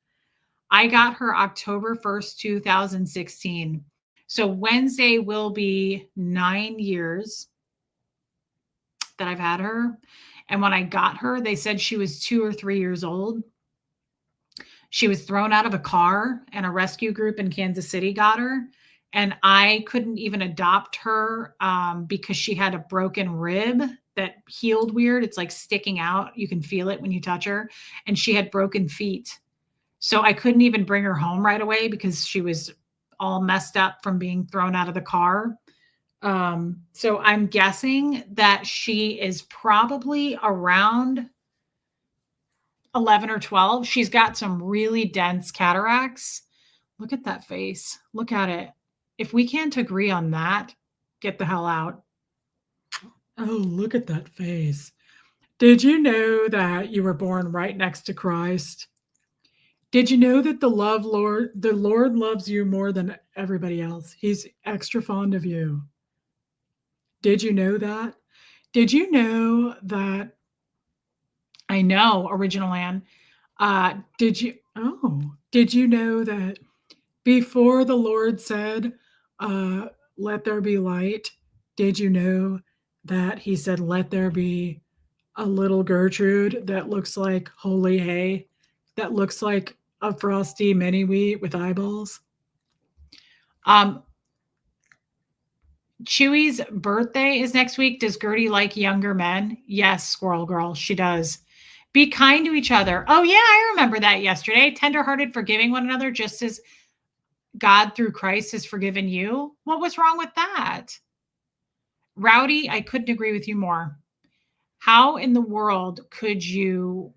I got her October 1st, 2016. So Wednesday will be 9 years that I've had her. And when I got her, they said she was 2 or 3 years old. She was thrown out of a car, and a rescue group in Kansas City got her. And I couldn't even adopt her because she had a broken rib that healed weird. It's like sticking out. You can feel it when you touch her. And she had broken feet. So I couldn't even bring her home right away because she was all messed up from being thrown out of the car. So I'm guessing that she is probably around 11 or 12. She's got some really dense cataracts. Look at that face. Look at it. If we can't agree on that, get the hell out. Oh, look at that face. Did you know that you were born right next to Christ? Did you know that the Lord loves you more than everybody else? He's extra fond of you. Did you know that? Did you know that? I know, Original Ann. Did you know that before the Lord said, let there be light, did you know that he said, let there be a little Gertrude that looks like holy hay, that looks like a frosty mini wheat with eyeballs? Chewy's birthday is next week. Does Gertie like younger men? Yes, Squirrel Girl, she does. Be kind to each other. Oh, yeah, I remember that yesterday. Tenderhearted, forgiving one another, just as God through Christ has forgiven you. What was wrong with that? Rowdy, I couldn't agree with you more. How in the world could you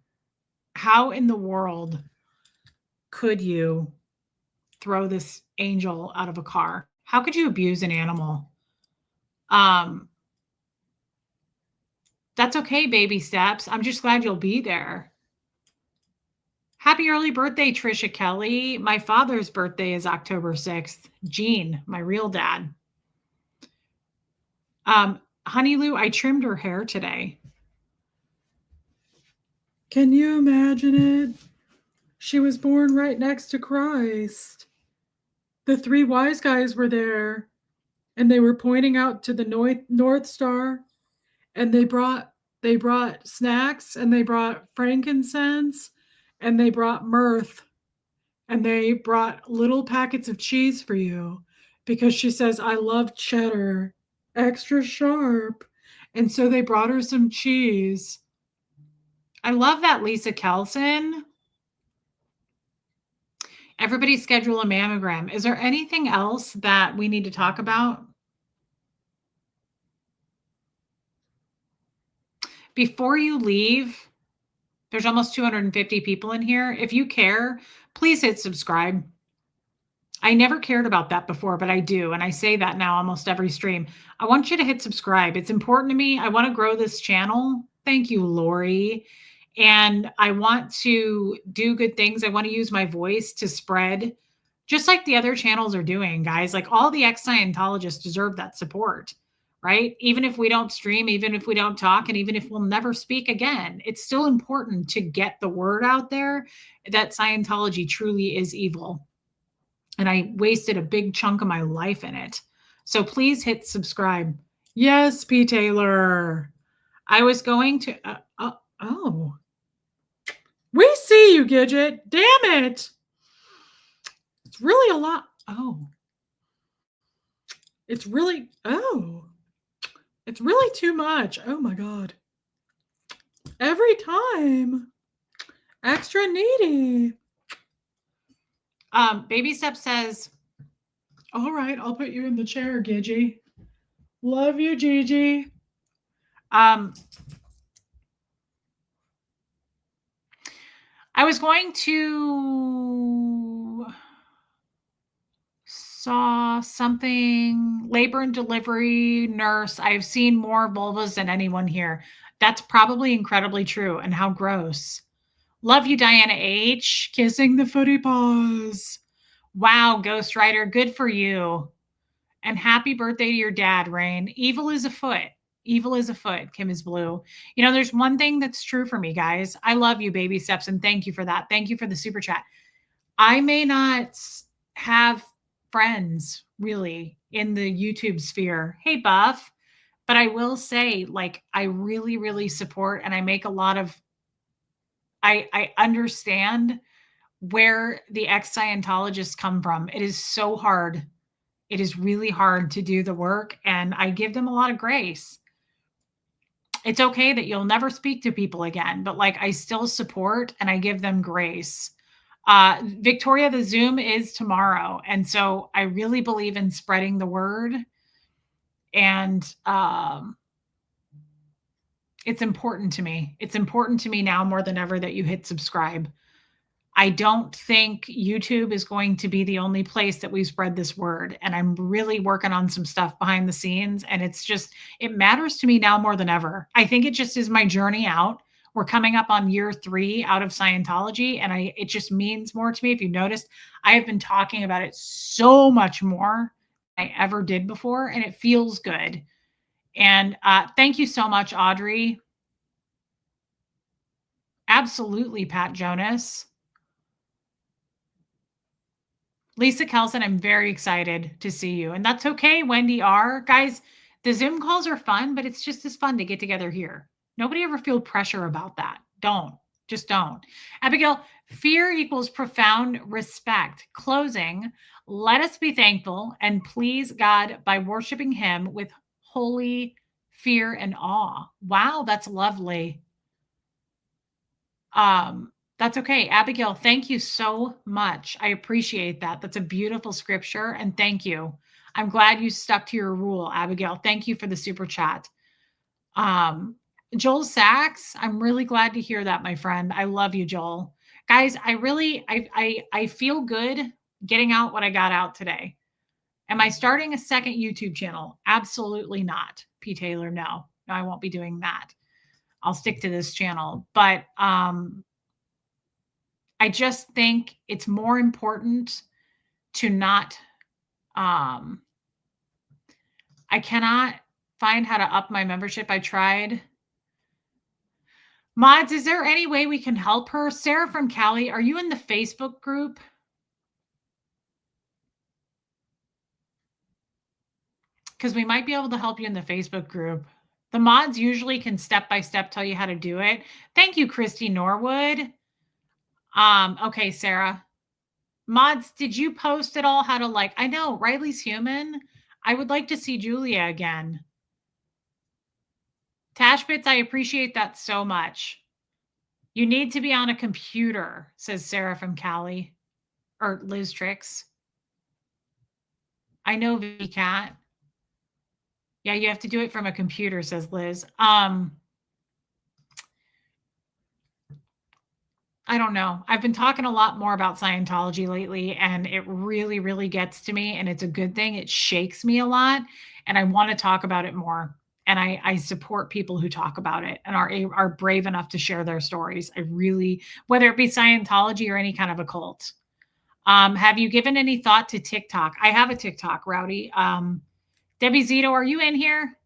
throw this angel out of a car? How could you abuse an animal? That's okay, baby steps. I'm just glad you'll be there. Happy early birthday, Trisha Kelly. My father's birthday is October 6th. Gene, my real dad. Honey Lou, I trimmed her hair today. Can you imagine it? She was born right next to Christ. The three wise guys were there, and they were pointing out to the North Star, and they brought snacks, and they brought frankincense, and they brought mirth, and they brought little packets of cheese for you because she says, I love cheddar, extra sharp. And so they brought her some cheese. I love that, Lisa Kelson. Everybody schedule a mammogram. Is there anything else that we need to talk about? Before you leave, there's almost 250 people in here. If you care, please hit subscribe. I never cared about that before, but I do. And I say that now almost every stream. I want you to hit subscribe. It's important to me. I want to grow this channel. Thank you, Lori. And I want to do good things. I want to use my voice to spread, just like the other channels are doing, guys. Like all the ex-Scientologists deserve that support. right? Even if we don't stream, even if we don't talk, and even if we'll never speak again, it's still important to get the word out there that Scientology truly is evil. And I wasted a big chunk of my life in it. So please hit subscribe. Yes, P. Taylor. I was going to. Oh, we see you, Gidget. Damn it. It's really a lot. Oh, it's really. Oh, it's really too much. Oh my God. Every time. Extra needy. Baby Step says, all right, I'll put you in the chair, Gigi. Love you, Gigi. I was going to saw something labor and delivery nurse. I've seen more vulvas than anyone here. That's probably incredibly true. And how gross. Love you, Diana H. Kissing the footy paws. Wow, Ghost Rider, good for you. And happy birthday to your dad, Rain. Evil is afoot. Evil is afoot. Kim is blue. You know, there's one thing that's true for me, guys. I love you, Baby Steps, and thank you for that. Thank you for the super chat. I may not have friends really in the YouTube sphere. Hey, Buff. But I will say, like, I really, really support and I make a lot of, I understand where the ex Scientologists come from. It is so hard. It is really hard to do the work, and I give them a lot of grace. It's okay that you'll never speak to people again, but like I still support and I give them grace. Victoria, the Zoom is tomorrow. And so I really believe in spreading the word. And it's important to me. It's important to me now more than ever that you hit subscribe. I don't think YouTube is going to be the only place that we spread this word. And I'm really working on some stuff behind the scenes. And it's just, it matters to me now more than ever. I think it just is my journey out. We're coming up on year 3 out of Scientology. And it just means more to me. If you noticed, I have been talking about it so much more than I ever did before. And it feels good. And thank you so much, Audrey. Absolutely, Pat Jonas. Lisa Kelson, I'm very excited to see you. And that's okay, Wendy R. Guys, the Zoom calls are fun, but it's just as fun to get together here. Nobody ever feel pressure about that. Don't. Just don't. Abigail, fear equals profound respect. Closing, let us be thankful and please God by worshiping him with holy fear and awe. Wow, that's lovely. That's okay. Abigail, thank you so much. I appreciate that. That's a beautiful scripture. And thank you. I'm glad you stuck to your rule, Abigail. Thank you for the super chat. Joel Sachs, I'm really glad to hear that, my friend. I love you, Joel. Guys, I feel good getting out what I got out today. Am I starting a second YouTube channel? Absolutely not. P. Taylor, no. No, I won't be doing that. I'll stick to this channel. But I just think it's more important to not, I cannot find how to up my membership. I tried. Mods, is there any way we can help her? Sarah from Cali, are you in the Facebook group? Because we might be able to help you in the Facebook group. The mods usually can step-by-step tell you how to do it. Thank you, Christy Norwood. Okay, Sarah. Mods, did you post at all how to I know Riley's human. I would like to see Julia again. Tashbits, I appreciate that so much. You need to be on a computer, says Sarah from Cali. Or Liz Tricks. I know VCat. Yeah, you have to do it from a computer, says Liz. I don't know. I've been talking a lot more about Scientology lately, and it really, really gets to me, and it's a good thing. It shakes me a lot, and I want to talk about it more. And I support people who talk about it and are brave enough to share their stories. I really, whether it be Scientology or any kind of a cult. Have you given any thought to TikTok? I have a TikTok, Rowdy. Debbie Zito, are you in here?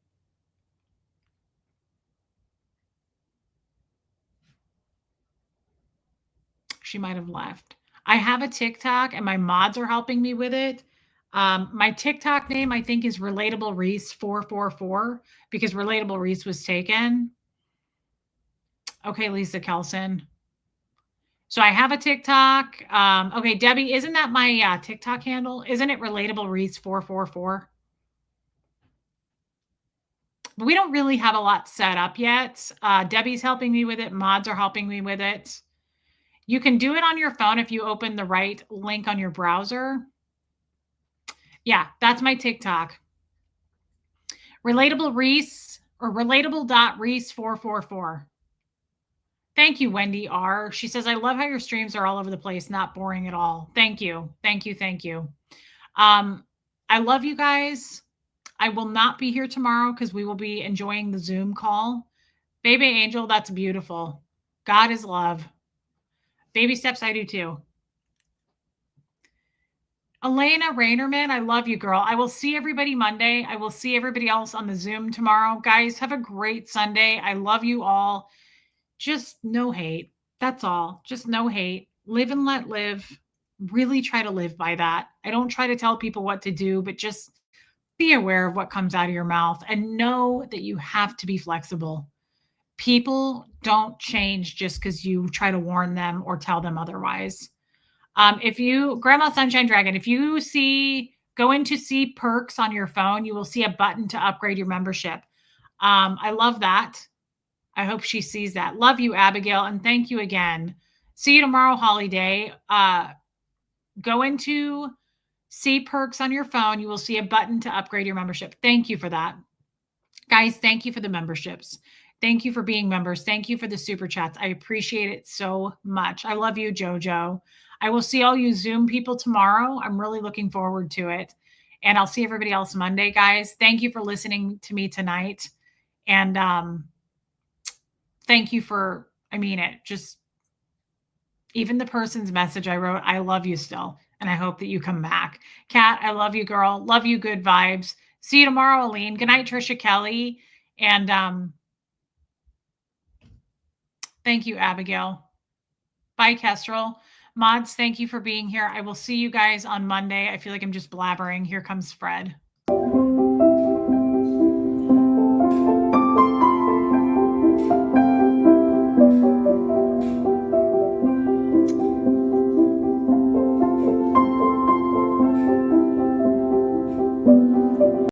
She might have left. I have a TikTok and my mods are helping me with it. My TikTok name, I think, is Relatable Reese 444 because Relatable Reese was taken. Okay, Lisa Kelson. So I have a TikTok. Okay, Debbie, isn't that my TikTok handle? Isn't it Relatable Reese 444? But we don't really have a lot set up yet. Debbie's helping me with it. Mods are helping me with it. You can do it on your phone if you open the right link on your browser. Yeah, that's my TikTok. Relatable Reese or relatable.reese444. Thank you, Wendy R. She says, I love how your streams are all over the place, not boring at all. Thank you. Thank you. Thank you. I love you guys. I will not be here tomorrow because we will be enjoying the Zoom call. Baby Angel, that's beautiful. God is love. Baby steps, I do too. Elena Rainerman, I love you, girl. I will see everybody Monday. I will see everybody else on the Zoom tomorrow. Guys, have a great Sunday. I love you all. Just no hate. That's all. Just no hate. Live and let live. Really try to live by that. I don't try to tell people what to do, but just be aware of what comes out of your mouth and know that you have to be flexible. People don't change just because you try to warn them or tell them otherwise. If you, Grandma Sunshine Dragon, if you go into see perks on your phone, you will see a button to upgrade your membership. I love that. I hope she sees that. Love you, Abigail, and thank you again. See you tomorrow, Holiday. Go into see perks on your phone. You will see a button to upgrade your membership. Thank you for that. Guys, thank you for the memberships. Thank you for being members. Thank you for the super chats. I appreciate it so much. I love you, Jojo. I will see all you Zoom people tomorrow. I'm really looking forward to it. And I'll see everybody else Monday, guys. Thank you for listening to me tonight. And thank you for, I mean it, just even the person's message I wrote, I love you still. And I hope that you come back. Kat, I love you, girl. Love you, good vibes. See you tomorrow, Aline. Good night, Trisha Kelly. And thank you, Abigail. Bye, Kestrel. Mods, thank you for being here. I will see you guys on Monday. I feel like I'm just blabbering. Here comes Fred.